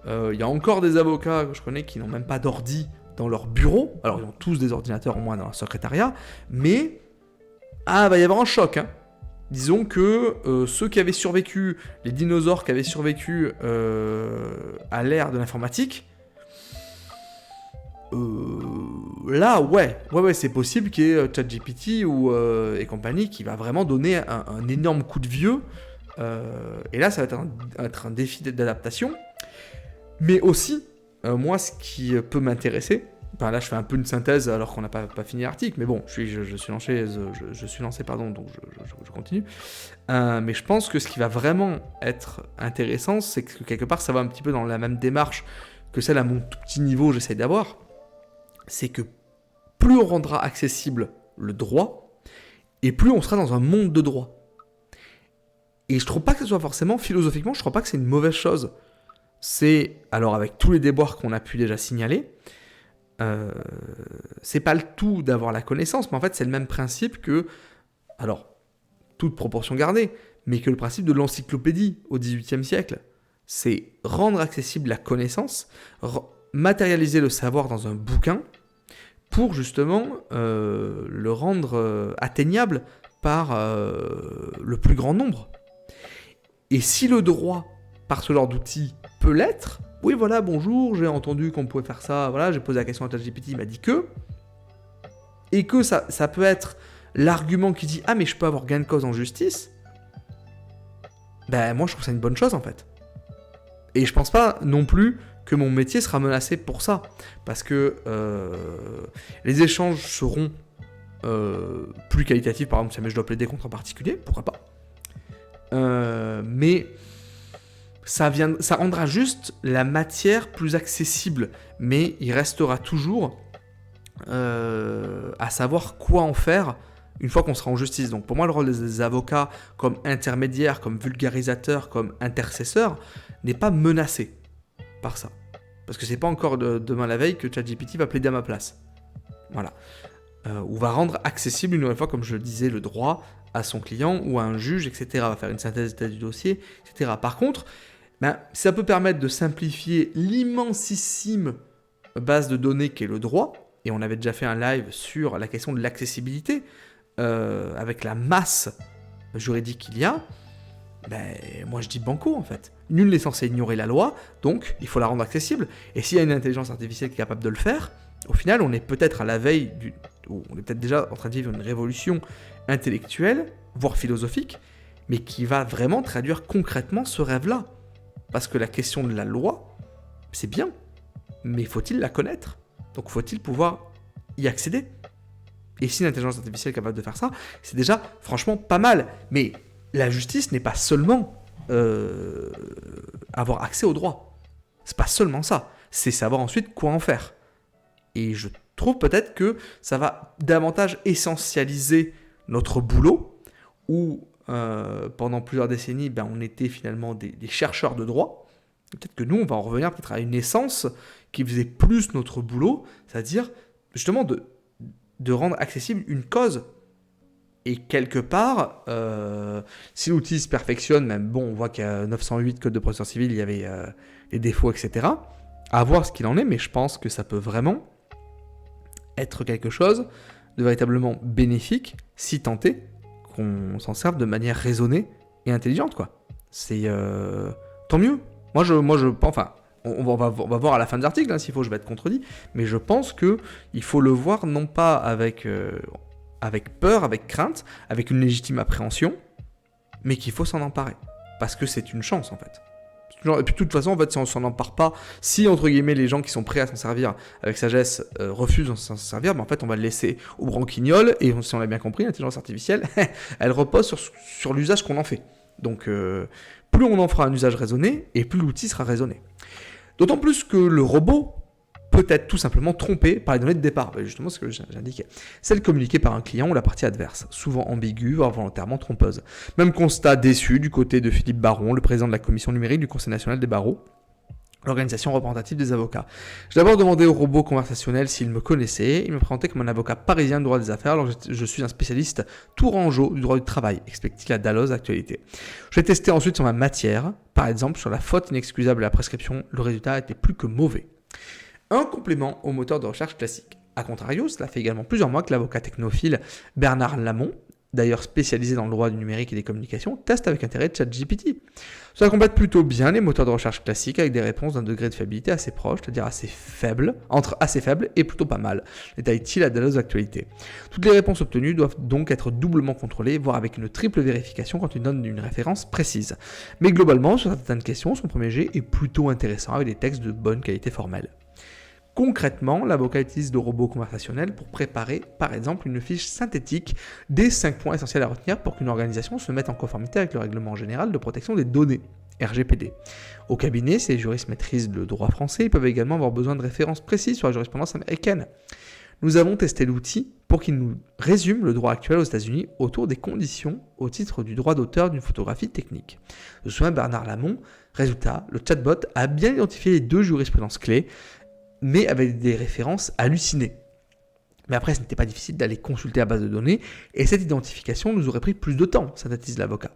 il y a encore des avocats que je connais qui n'ont même pas d'ordi dans leur bureau. Alors ils ont tous des ordinateurs au moins dans leur secrétariat, mais va y avoir un choc. Disons que ceux qui avaient survécu, les dinosaures qui avaient survécu à l'ère de l'informatique, là, ouais, c'est possible qu'il y ait ChatGPT et compagnie qui va vraiment donner un énorme coup de vieux. Et là, ça va être un défi d'adaptation. Mais aussi, moi, ce qui peut m'intéresser, là, je fais un peu une synthèse alors qu'on n'a pas fini l'article, mais bon, je suis lancé, donc je continue. Mais je pense que ce qui va vraiment être intéressant, c'est que quelque part, ça va un petit peu dans la même démarche que celle à mon tout petit niveau, j'essaie d'avoir. C'est que plus on rendra accessible le droit, et plus on sera dans un monde de droit. Et je trouve pas que ce soit forcément, philosophiquement, je trouve pas que c'est une mauvaise chose. Alors avec tous les déboires qu'on a pu déjà signaler, c'est pas le tout d'avoir la connaissance, mais en fait c'est le même principe que, alors, toute proportion gardée, mais que le principe de l'encyclopédie au XVIIIe siècle. C'est rendre accessible la connaissance, matérialiser le savoir dans un bouquin pour justement le rendre atteignable par le plus grand nombre. Et si le droit, par ce genre d'outil, peut l'être, oui voilà, bonjour, j'ai entendu qu'on pouvait faire ça, voilà, j'ai posé la question à ChatGPT, il m'a dit que, et que ça peut être l'argument qui dit « Ah mais je peux avoir gain de cause en justice », moi je trouve ça une bonne chose en fait. Et je pense pas non plus que mon métier sera menacé pour ça. Parce que les échanges seront plus qualitatifs. Par exemple, si jamais je dois plaider contre un particulier, pourquoi pas. Mais ça rendra juste la matière plus accessible. Mais il restera toujours à savoir quoi en faire une fois qu'on sera en justice. Donc pour moi, le rôle des avocats comme intermédiaires, comme vulgarisateurs, comme intercesseurs, n'est pas menacé par ça. Parce que c'est pas encore demain la veille que ChatGPT va plaider à ma place. Voilà. Ou va rendre accessible une nouvelle fois, comme je le disais, le droit à son client ou à un juge, etc. Va faire une synthèse d'état du dossier, etc. Par contre, ça peut permettre de simplifier l'immensissime base de données qu'est le droit. et on avait déjà fait un live sur la question de l'accessibilité, avec la masse juridique qu'il y a, moi je dis banco en fait. Nul n'est censé ignorer la loi, donc il faut la rendre accessible. Et s'il y a une intelligence artificielle qui est capable de le faire, au final on est peut-être à la veille, ou on est peut-être déjà en train de vivre une révolution intellectuelle, voire philosophique, mais qui va vraiment traduire concrètement ce rêve-là. Parce que la question de la loi, c'est bien, mais faut-il la connaître ? Donc faut-il pouvoir y accéder ? Et si l'intelligence artificielle est capable de faire ça, c'est déjà franchement pas mal. Mais la justice n'est pas seulement avoir accès au droit. C'est pas seulement ça. C'est savoir ensuite quoi en faire. Et je trouve peut-être que ça va davantage essentialiser notre boulot, où pendant plusieurs décennies, on était finalement des chercheurs de droit. Peut-être que nous, on va en revenir peut-être à une essence qui faisait plus notre boulot, c'est-à-dire justement de rendre accessible une cause. Et quelque part, si l'outil se perfectionne, même bon, on voit qu'il y a 908 code de procédure civile, il y avait des défauts, etc. À voir ce qu'il en est, mais je pense que ça peut vraiment être quelque chose de véritablement bénéfique, si tant est qu'on s'en serve de manière raisonnée et intelligente, quoi. C'est tant mieux. Moi, je pense, enfin, on va voir à la fin de l'article, hein, s'il faut, je vais être contredit, mais je pense qu'il faut le voir non pas avec peur, avec crainte, avec une légitime appréhension, mais qu'il faut s'en emparer. Parce que c'est une chance, en fait. Et puis de toute façon, en fait, si on s'en empare pas, si, entre guillemets, les gens qui sont prêts à s'en servir avec sagesse refusent de s'en servir, en fait, on va le laisser au branquignol, et si on l'a bien compris, l'intelligence artificielle, elle repose sur l'usage qu'on en fait. Donc, plus on en fera un usage raisonné, et plus l'outil sera raisonné. D'autant plus que le robot peut être tout simplement trompé par les données de départ. Justement, ce que j'indiquais. Celles communiquées par un client ou la partie adverse, souvent ambiguë, voire volontairement trompeuse. Même constat déçu du côté de Philippe Baron, le président de la commission numérique du Conseil national des barreaux, l'organisation représentative des avocats. J'ai d'abord demandé au robot conversationnel s'il me connaissait. Il me présentait comme un avocat parisien de droit des affaires, alors je suis un spécialiste tourangeau du droit du travail, explique-t-il à Dalloz Actualité. Je l'ai testé ensuite sur ma matière, par exemple sur la faute inexcusable à la prescription. Le résultat était plus que mauvais. Un complément au moteur de recherche classique. A contrario, cela fait également plusieurs mois que l'avocat technophile Bernard Lamont, d'ailleurs spécialisé dans le droit du numérique et des communications, teste avec intérêt ChatGPT. Cela complète plutôt bien les moteurs de recherche classiques avec des réponses d'un degré de fiabilité assez proche, c'est-à-dire assez faible, entre assez faible et plutôt pas mal, détaille-t-il à Dalloz Actualité. Toutes les réponses obtenues doivent donc être doublement contrôlées, voire avec une triple vérification quand il donne une référence précise. Mais globalement, sur certaines questions, son premier jet est plutôt intéressant avec des textes de bonne qualité formelle. Concrètement, l'avocat utilise le robot conversationnel pour préparer, par exemple, une fiche synthétique des 5 points essentiels à retenir pour qu'une organisation se mette en conformité avec le règlement général de protection des données, RGPD. Au cabinet, si les juristes maîtrisent le droit français, ils peuvent également avoir besoin de références précises sur la jurisprudence américaine. Nous avons testé l'outil pour qu'il nous résume le droit actuel aux États-Unis autour des conditions au titre du droit d'auteur d'une photographie technique. Je me souviens Bernard Lamont. Résultat, le chatbot a bien identifié les 2 jurisprudences clés, mais avec des références hallucinées. Mais après, ce n'était pas difficile d'aller consulter la base de données, et cette identification nous aurait pris plus de temps, synthétise l'avocat.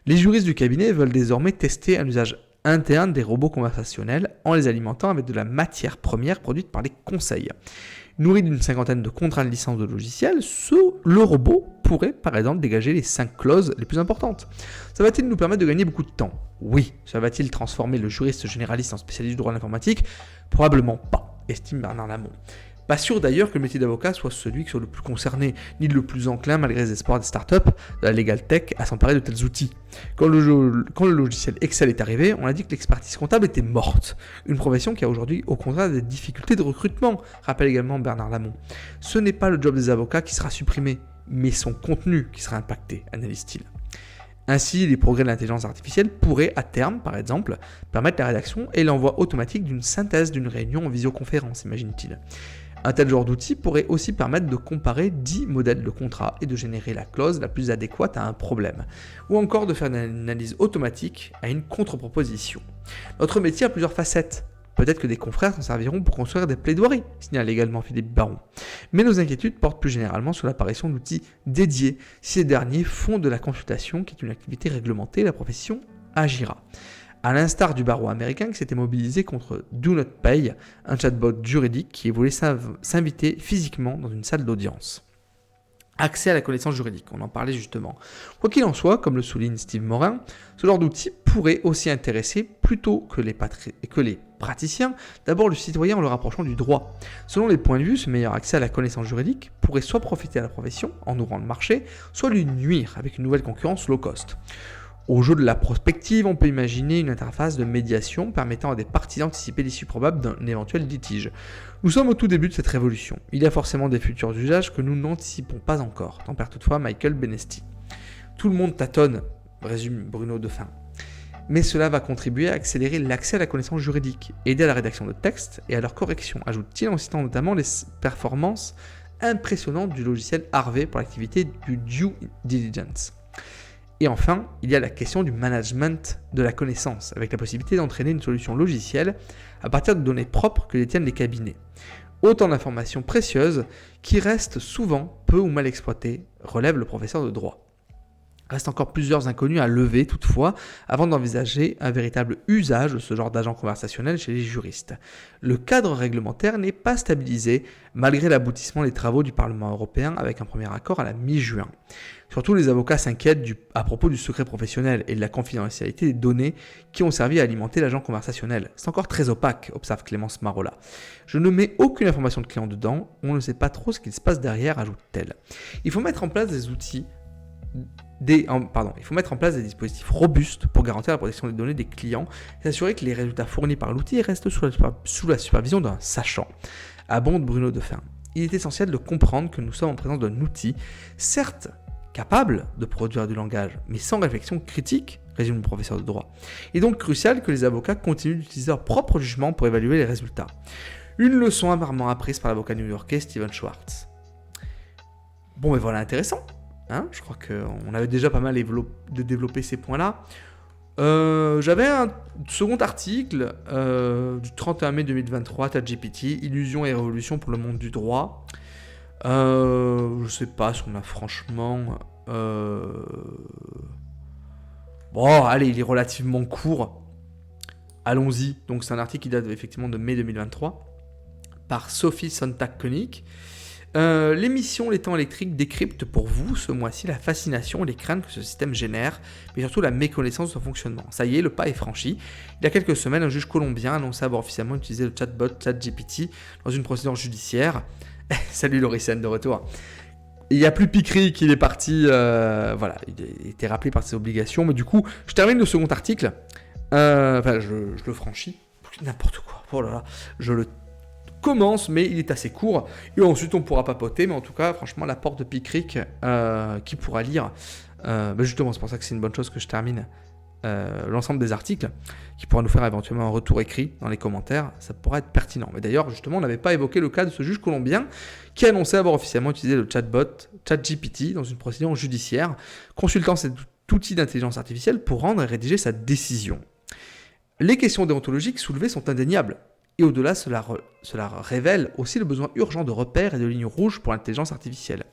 Les juristes du cabinet veulent désormais tester un usage interne des robots conversationnels en les alimentant avec de la matière première produite par les conseils. Nourri d'une 50aine de contrats de licence de logiciels, le robot pourrait par exemple dégager les 5 clauses les plus importantes. Ça va-t-il nous permettre de gagner beaucoup de temps ? Oui. Ça va-t-il transformer le juriste généraliste en spécialiste du droit de l'informatique ? Probablement pas, estime Bernard Lamont. Pas sûr d'ailleurs que le métier d'avocat soit celui qui soit le plus concerné, ni le plus enclin, malgré les espoirs des startups, de la legal tech, à s'emparer de tels outils. Quand le logiciel Excel est arrivé, on a dit que l'expertise comptable était morte. Une profession qui a aujourd'hui au contraire des difficultés de recrutement, rappelle également Bernard Lamont. Ce n'est pas le job des avocats qui sera supprimé, mais son contenu qui sera impacté, analyse-t-il. Ainsi, les progrès de l'intelligence artificielle pourraient, à terme, par exemple, permettre la rédaction et l'envoi automatique d'une synthèse d'une réunion en visioconférence, imagine-t-il. Un tel genre d'outil pourrait aussi permettre de comparer 10 modèles de contrat et de générer la clause la plus adéquate à un problème, ou encore de faire une analyse automatique à une contre-proposition. Notre métier a plusieurs facettes. Peut-être que des confrères s'en serviront pour construire des plaidoiries, signale également Philippe Baron. Mais nos inquiétudes portent plus généralement sur l'apparition d'outils dédiés, si ces derniers font de la consultation, qui est une activité réglementée, la profession agira. à l'instar du barreau américain qui s'était mobilisé contre Do Not Pay, un chatbot juridique qui voulait s'inviter physiquement dans une salle d'audience. Accès à la connaissance juridique, on en parlait justement. Quoi qu'il en soit, comme le souligne Steve Morin, ce genre d'outil pourrait aussi intéresser plutôt que les praticiens, d'abord le citoyen en le rapprochant du droit. Selon les points de vue, ce meilleur accès à la connaissance juridique pourrait soit profiter à la profession en ouvrant le marché, soit lui nuire avec une nouvelle concurrence low cost. Au jeu de la prospective, on peut imaginer une interface de médiation permettant à des parties d'anticiper l'issue probable d'un éventuel litige. Nous sommes au tout début de cette révolution. Il y a forcément des futurs usages que nous n'anticipons pas encore, tempère toutefois Michael Benesti. Tout le monde tâtonne, résume Bruno Defin. Mais cela va contribuer à accélérer l'accès à la connaissance juridique, aider à la rédaction de textes et à leur correction, ajoute-t-il en citant notamment les performances impressionnantes du logiciel Harvey pour l'activité du due diligence. Et enfin, il y a la question du management de la connaissance, avec la possibilité d'entraîner une solution logicielle à partir de données propres que détiennent les cabinets. Autant d'informations précieuses qui restent souvent peu ou mal exploitées, relève le professeur de droit. Reste encore plusieurs inconnus à lever toutefois avant d'envisager un véritable usage de ce genre d'agent conversationnel chez les juristes. Le cadre réglementaire n'est pas stabilisé malgré l'aboutissement des travaux du Parlement européen avec un premier accord à la mi-juin. Surtout les avocats s'inquiètent à propos du secret professionnel et de la confidentialité des données qui ont servi à alimenter l'agent conversationnel. C'est encore très opaque, observe Clémence Marola. Je ne mets aucune information de client dedans, on ne sait pas trop ce qu'il se passe derrière, ajoute-t-elle. Il faut mettre en place des outils il faut mettre en place des dispositifs robustes pour garantir la protection des données des clients et s'assurer que les résultats fournis par l'outil restent sous la supervision d'un sachant. Abonde Bruno Defin. Il est essentiel de comprendre que nous sommes en présence d'un outil, certes capable de produire du langage, mais sans réflexion critique, résume le professeur de droit. Il est donc crucial que les avocats continuent d'utiliser leur propre jugement pour évaluer les résultats. Une leçon amèrement apprise par l'avocat new-yorkais Steven Schwartz. Bon, mais voilà, intéressant. Je crois qu'on avait déjà pas mal développé ces points-là. J'avais un second article du 31 mai 2023, ChatGPT, Illusion et révolution pour le monde du droit. Je sais pas si on a franchement... Bon, allez, il est relativement court. Allons-y. Donc c'est un article qui date effectivement de mai 2023 par Sophie Sontag-Koenig. L'émission Les Temps électriques décrypte pour vous ce mois-ci la fascination et les craintes que ce système génère, mais surtout la méconnaissance de son fonctionnement. Ça y est, le pas est franchi. Il y a quelques semaines, un juge colombien annonçait avoir officiellement utilisé le chatbot ChatGPT dans une procédure judiciaire. Salut Lauricène de retour. Il n'y a plus Piquery qu'il est parti, il a été rappelé par ses obligations, mais du coup, je termine le second article. Je le franchis. N'importe quoi. Oh là là, je le commence, mais il est assez court. Et ensuite, on pourra papoter. Mais en tout cas, franchement, l'apport de Picric, qui pourra lire. Justement, c'est pour ça que c'est une bonne chose que je termine l'ensemble des articles, qui pourra nous faire éventuellement un retour écrit dans les commentaires. Ça pourra être pertinent. Mais d'ailleurs, justement, on n'avait pas évoqué le cas de ce juge colombien qui annonçait avoir officiellement utilisé le chatbot ChatGPT dans une procédure judiciaire, consultant cet outil d'intelligence artificielle pour rendre et rédiger sa décision. Les questions déontologiques soulevées sont indéniables. Et au-delà, cela révèle aussi le besoin urgent de repères et de lignes rouges pour l'intelligence artificielle.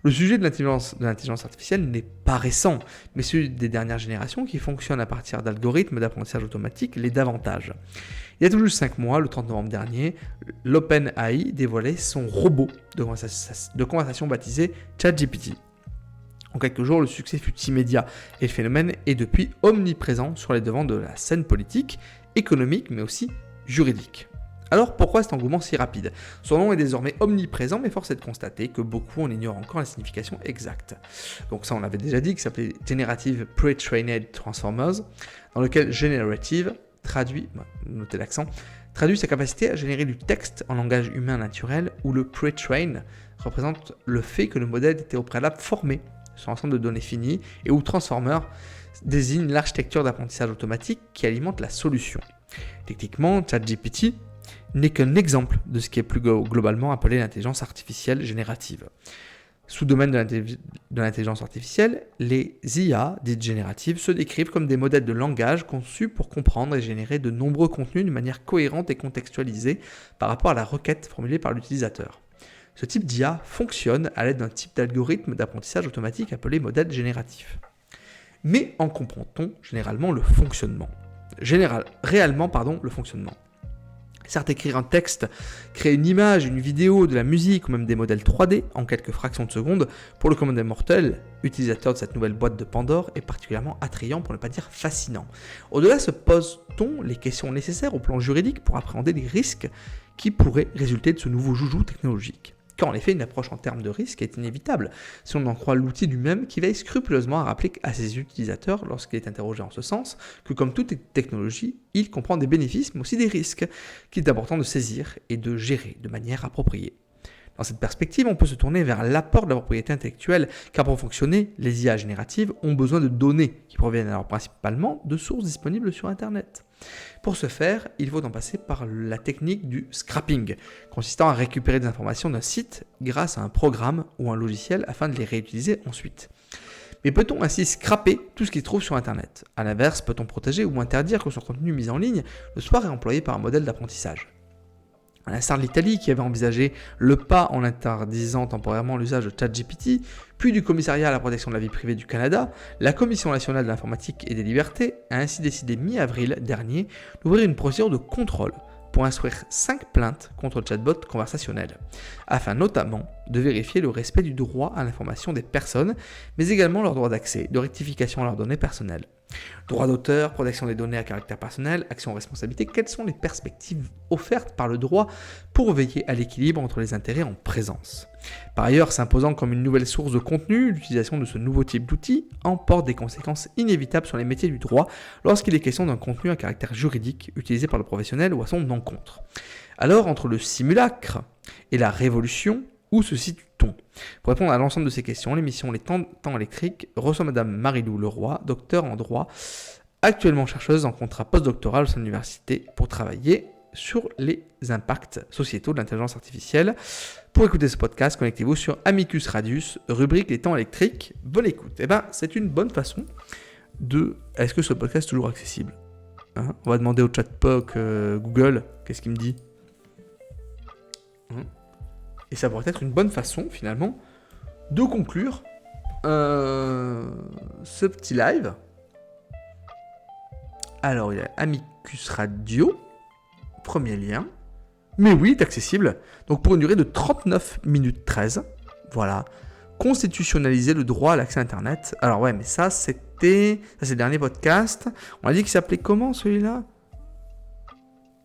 Le sujet de l'intelligence artificielle n'est pas récent, mais celui des dernières générations qui fonctionnent à partir d'algorithmes d'apprentissage automatique l'est davantage. Il y a tout juste 5 mois, le 30 novembre dernier, l'OpenAI dévoilait son robot de conversation baptisé ChatGPT. En quelques jours, le succès fut immédiat et le phénomène est depuis omniprésent sur les devants de la scène politique, économique, mais aussi juridique. Alors pourquoi cet engouement si rapide ? Son nom est désormais omniprésent, mais force est de constater que beaucoup en ignorent encore la signification exacte. Donc ça on l'avait déjà dit, qui s'appelait Generative Pre-trained Transformers, dans lequel Generative notez l'accent, traduit sa capacité à générer du texte en langage humain naturel, où le pre-train représente le fait que le modèle était au préalable formé sur un ensemble de données finies, et où Transformer désigne l'architecture d'apprentissage automatique qui alimente la solution. Techniquement, ChatGPT n'est qu'un exemple de ce qui est plus globalement appelé l'intelligence artificielle générative. Sous-domaine de l'intelligence artificielle, les IA, dites génératives, se décrivent comme des modèles de langage conçus pour comprendre et générer de nombreux contenus d'une manière cohérente et contextualisée par rapport à la requête formulée par l'utilisateur. Ce type d'IA fonctionne à l'aide d'un type d'algorithme d'apprentissage automatique appelé modèle génératif. Mais en comprend-on généralement le fonctionnement ? réellement le fonctionnement. Certes, écrire un texte, créer une image, une vidéo, de la musique ou même des modèles 3D en quelques fractions de secondes, pour le commun des mortels, utilisateur de cette nouvelle boîte de Pandore, est particulièrement attrayant pour ne pas dire fascinant. Au-delà se pose-t-on les questions nécessaires au plan juridique pour appréhender les risques qui pourraient résulter de ce nouveau joujou technologique ? Car en effet, une approche en termes de risque est inévitable, si on en croit l'outil lui-même qui veille scrupuleusement à rappeler à ses utilisateurs, lorsqu'il est interrogé en ce sens, que comme toute technologie, il comprend des bénéfices mais aussi des risques, qu'il est important de saisir et de gérer de manière appropriée. Dans cette perspective, on peut se tourner vers l'apport de la propriété intellectuelle, car pour fonctionner, les IA génératives ont besoin de données, qui proviennent alors principalement de sources disponibles sur Internet. Pour ce faire, il faut en passer par la technique du scrapping, consistant à récupérer des informations d'un site grâce à un programme ou un logiciel afin de les réutiliser ensuite. Mais peut-on ainsi scraper tout ce qui se trouve sur Internet ? A l'inverse, peut-on protéger ou interdire que son contenu mis en ligne ne soit réemployé par un modèle d'apprentissage ? À l'instar de l'Italie qui avait envisagé le pas en interdisant temporairement l'usage de ChatGPT, puis du Commissariat à la protection de la vie privée du Canada, la Commission nationale de l'informatique et des libertés a ainsi décidé mi-avril dernier d'ouvrir une procédure de contrôle pour instruire 5 plaintes contre le chatbot conversationnel, afin notamment de vérifier le respect du droit à l'information des personnes, mais également leur droit d'accès, de rectification à leurs données personnelles. Droit d'auteur, protection des données à caractère personnel, action en responsabilité, quelles sont les perspectives offertes par le droit pour veiller à l'équilibre entre les intérêts en présence ? Par ailleurs, s'imposant comme une nouvelle source de contenu, l'utilisation de ce nouveau type d'outil emporte des conséquences inévitables sur les métiers du droit lorsqu'il est question d'un contenu à caractère juridique utilisé par le professionnel ou à son encontre. Alors, entre le simulacre et la révolution, où se situe-t-on ? Pour répondre à l'ensemble de ces questions, l'émission Les Temps électriques reçoit Madame Marie-Lou Leroy, docteur en droit, actuellement chercheuse en contrat postdoctoral au sein de l'université pour travailler sur les impacts sociétaux de l'intelligence artificielle. Pour écouter ce podcast, connectez-vous sur Amicus Radius, rubrique Les Temps électriques. Bonne écoute. C'est une bonne façon de... Est-ce que ce podcast est toujours accessible ? On va demander au chatbot Google, qu'est-ce qu'il me dit ? Et ça pourrait être une bonne façon, finalement, de conclure ce petit live. Alors, il y a Amicus Radio, premier lien. Mais oui, il est accessible. Donc, pour une durée de 39 minutes 13. Voilà. Constitutionnaliser le droit à l'accès à Internet. Alors, ouais, mais ça, c'est le dernier podcast. On a dit qu'il s'appelait comment, celui-là ?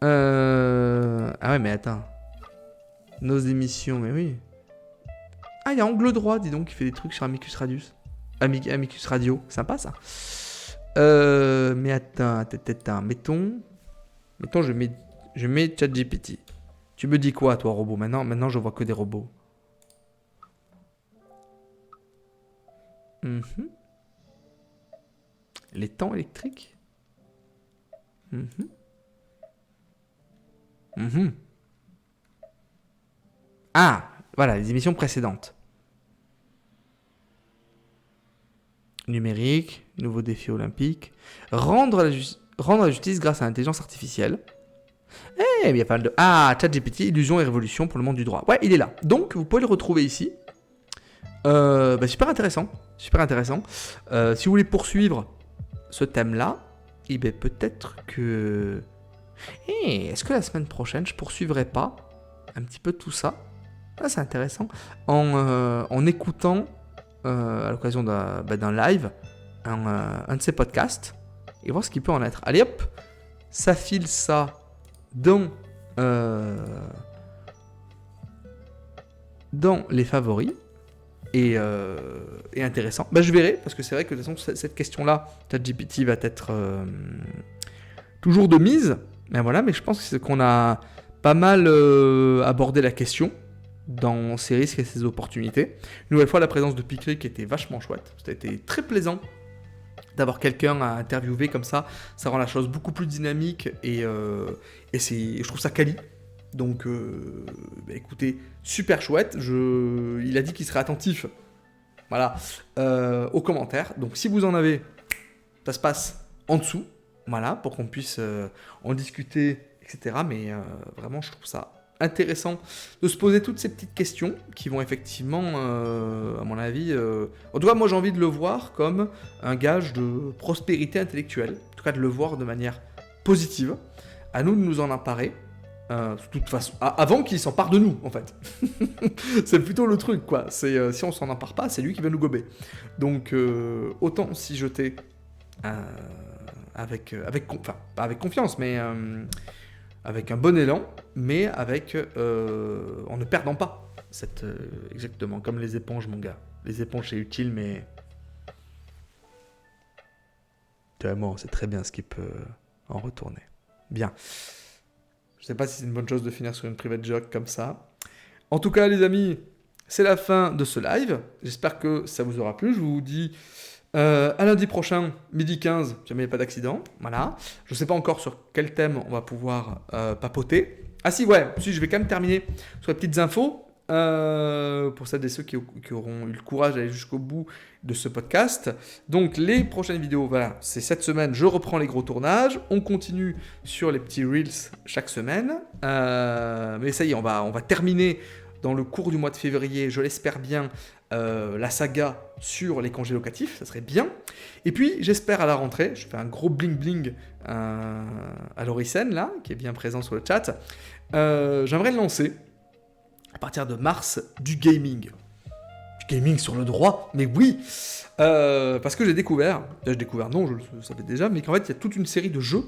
Ah ouais, mais attends. Nos émissions, mais oui. Ah, il y a Angle Droit, dis donc, qui fait des trucs sur Amicus Radius. Amicus Radio, sympa ça. Mais attends, mettons, je mets ChatGPT. Tu me dis quoi, toi, robot ? Maintenant, je vois que des robots. Les temps électriques. Ah, voilà, les émissions précédentes. Numérique, nouveau défi olympique. Rendre la justice grâce à l'intelligence artificielle. Il y a pas mal de... Ah, ChatGPT, illusion et révolution pour le monde du droit. Ouais, il est là. Donc, vous pouvez le retrouver ici. Super intéressant. Si vous voulez poursuivre ce thème-là, peut-être que... est-ce que la semaine prochaine, je poursuivrai pas un petit peu tout ça ? Ah, c'est intéressant. En écoutant, à l'occasion d'un live, un de ces podcasts, et voir ce qu'il peut en être. Allez hop, ça file ça dans les favoris. Et intéressant. Je verrai, parce que c'est vrai que de toute façon, cette question-là, ChatGPT va être toujours de mise. Mais voilà, mais je pense qu'on a pas mal abordé la question dans ses risques et ses opportunités. Une nouvelle fois, la présence de Picry qui était vachement chouette. C'était très plaisant d'avoir quelqu'un à interviewer comme ça. Ça rend la chose beaucoup plus dynamique et je trouve ça quali. Donc, écoutez, super chouette. Il a dit qu'il serait attentif, voilà, aux commentaires. Donc, si vous en avez, ça se passe en dessous, voilà, pour qu'on puisse en discuter, etc. Mais vraiment, je trouve ça intéressant de se poser toutes ces petites questions qui vont effectivement, à mon avis, en tout cas, moi, j'ai envie de le voir comme un gage de prospérité intellectuelle. En tout cas, de le voir de manière positive. À nous de nous en emparer. De toute façon, avant qu'il s'empare de nous, en fait. C'est plutôt le truc, quoi. C'est si on s'en empare pas, c'est lui qui va nous gober. Donc, autant s'y jeter avec confiance, mais avec un bon élan, mais en ne perdant pas. Exactement comme les éponges, mon gars. Les éponges, c'est utile, mais vraiment, c'est très bien ce qui peut en retourner. Bien. Je sais pas si c'est une bonne chose de finir sur une private joke comme ça. En tout cas, les amis, c'est la fin de ce live. J'espère que ça vous aura plu. Je vous dis à lundi prochain, midi 15, si jamais il n'y a pas d'accident. Voilà. Je ne sais pas encore sur quel thème on va pouvoir papoter. Ah si, je vais quand même terminer sur les petites infos. Pour celles et ceux qui auront eu le courage d'aller jusqu'au bout de ce podcast. Donc les prochaines vidéos, voilà, c'est cette semaine, je reprends les gros tournages, on continue sur les petits reels chaque semaine, mais ça y est, on va terminer dans le cours du mois de février, je l'espère bien, la saga sur les congés locatifs, ça serait bien. Et puis j'espère à la rentrée, je fais un gros bling bling à Loricène là, qui est bien présent sur le chat, j'aimerais lancer à partir de mars, du gaming. Du gaming sur le droit, mais oui, parce que j'ai découvert, non, je le savais déjà, mais qu'en fait, il y a toute une série de jeux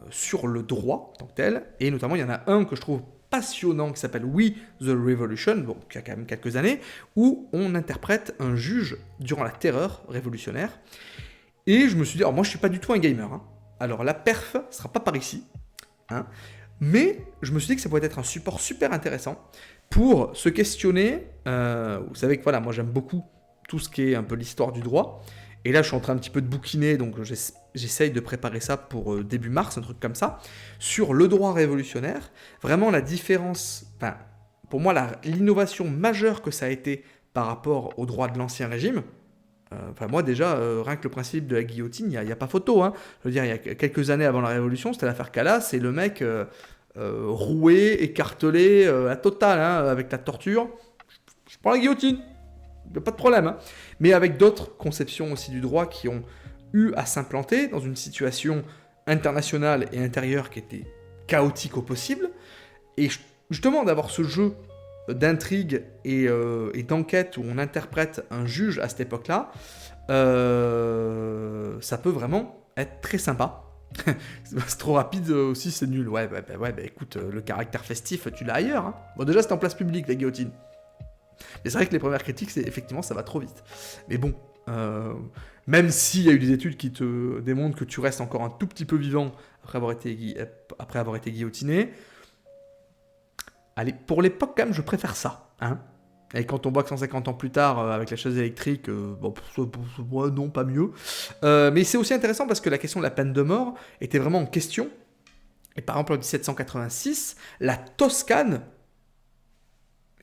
sur le droit, en tant que tel, et notamment, il y en a un que je trouve passionnant, qui s'appelle We the Revolution, bon, qui a quand même quelques années, où on interprète un juge durant la terreur révolutionnaire, et je me suis dit, alors moi, je suis pas du tout un gamer, hein. Alors la perf sera pas par ici, hein. Mais je me suis dit que ça pourrait être un support super intéressant pour se questionner. Vous savez que voilà, moi j'aime beaucoup tout ce qui est un peu l'histoire du droit. Et là, je suis en train un petit peu de bouquiner, donc j'essaye de préparer ça pour début mars, un truc comme ça, sur le droit révolutionnaire. Vraiment la différence, enfin, pour moi, l'innovation majeure que ça a été par rapport au droit de l'Ancien Régime. Enfin, moi déjà, rien que le principe de la guillotine, il n'y a pas photo, hein. Je veux dire, il y a quelques années avant la Révolution, c'était l'affaire Calas, c'est le mec roué, écartelé, à totale, hein, avec la torture. Je prends la guillotine, il n'y a pas de problème. Hein. Mais avec d'autres conceptions aussi du droit qui ont eu à s'implanter dans une situation internationale et intérieure qui était chaotique au possible. Et justement, d'avoir ce jeu d'intrigue et d'enquête où on interprète un juge à cette époque-là, ça peut vraiment être très sympa. C'est trop rapide aussi, c'est nul. Ouais, écoute, le caractère festif, tu l'as ailleurs. Hein. Bon, déjà, c'est en place publique, la guillotine. Mais c'est vrai que les premières critiques, c'est effectivement, ça va trop vite. Mais bon, même s'il y a eu des études qui te démontrent que tu restes encore un tout petit peu vivant après avoir été guillotiné, allez, pour l'époque, quand même, je préfère ça. Hein. Et quand on voit que 150 ans plus tard, avec la chaise électrique, non, pas mieux. Mais c'est aussi intéressant parce que la question de la peine de mort était vraiment en question. Et par exemple, en 1786, la Toscane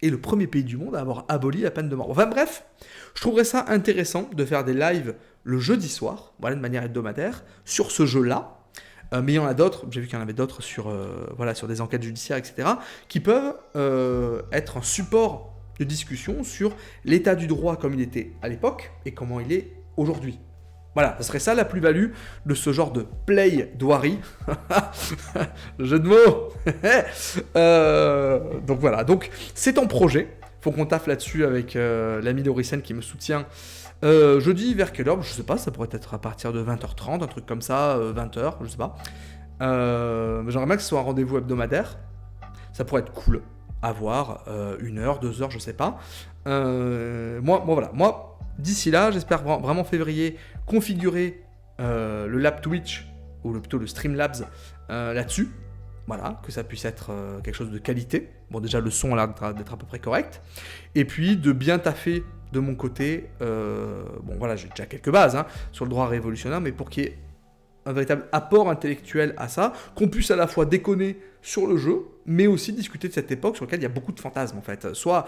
est le premier pays du monde à avoir aboli la peine de mort. Enfin bref, je trouverais ça intéressant de faire des lives le jeudi soir, voilà, de manière hebdomadaire, sur ce jeu-là. Mais il y en a d'autres, j'ai vu qu'il y en avait d'autres sur des enquêtes judiciaires, etc., qui peuvent être un support de discussion sur l'état du droit comme il était à l'époque et comment il est aujourd'hui. Voilà, ce serait ça la plus-value de ce genre de play-doirie. Le jeu de mots. Donc voilà, donc c'est en projet. Faut qu'on taffe là-dessus avec l'ami Loricène qui me soutient. Jeudi, vers quelle heure ? Je sais pas, ça pourrait être à partir de 20h30, un truc comme ça, 20h, je sais pas. J'aimerais bien que ce soit un rendez-vous hebdomadaire. Ça pourrait être cool à voir, 1 heure, 2 heures, je sais pas. Moi, d'ici là, j'espère vraiment février configurer le lab Twitch, ou plutôt le Streamlabs là-dessus. Voilà, que ça puisse être quelque chose de qualité. Bon, déjà, le son a l'air d'être à peu près correct. Et puis, de bien taffer de mon côté. J'ai déjà quelques bases sur le droit révolutionnaire, mais pour qu'il y ait un véritable apport intellectuel à ça, qu'on puisse à la fois déconner sur le jeu, mais aussi discuter de cette époque sur laquelle il y a beaucoup de fantasmes en fait. Soit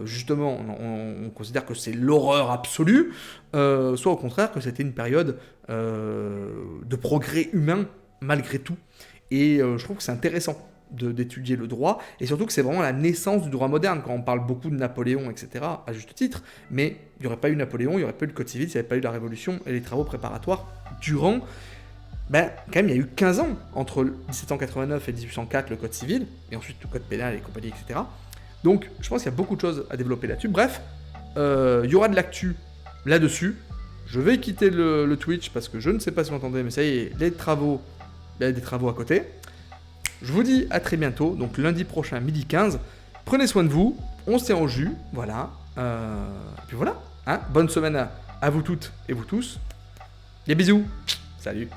justement on considère que c'est l'horreur absolue, soit au contraire que c'était une période de progrès humain malgré tout. Et je trouve que c'est intéressant d'étudier le droit, et surtout que c'est vraiment la naissance du droit moderne, quand on parle beaucoup de Napoléon, etc., à juste titre, mais il n'y aurait pas eu Napoléon, il n'y aurait pas eu le Code civil, s'il n'y avait pas eu la Révolution et les travaux préparatoires durant ben, quand même, il y a eu 15 ans entre 1789 et 1804, le code civil, et ensuite le code pénal et compagnie, etc. Donc, je pense qu'il y a beaucoup de choses à développer là-dessus. Bref, il y aura de l'actu là-dessus. Je vais quitter le Twitch parce que je ne sais pas si vous entendez, mais ça y est, les travaux, il y a des travaux à côté. Je vous dis à très bientôt, donc lundi prochain, midi 15. Prenez soin de vous, on se tient au jus, voilà. Puis voilà, hein, bonne semaine à vous toutes et vous tous. Des bisous, salut.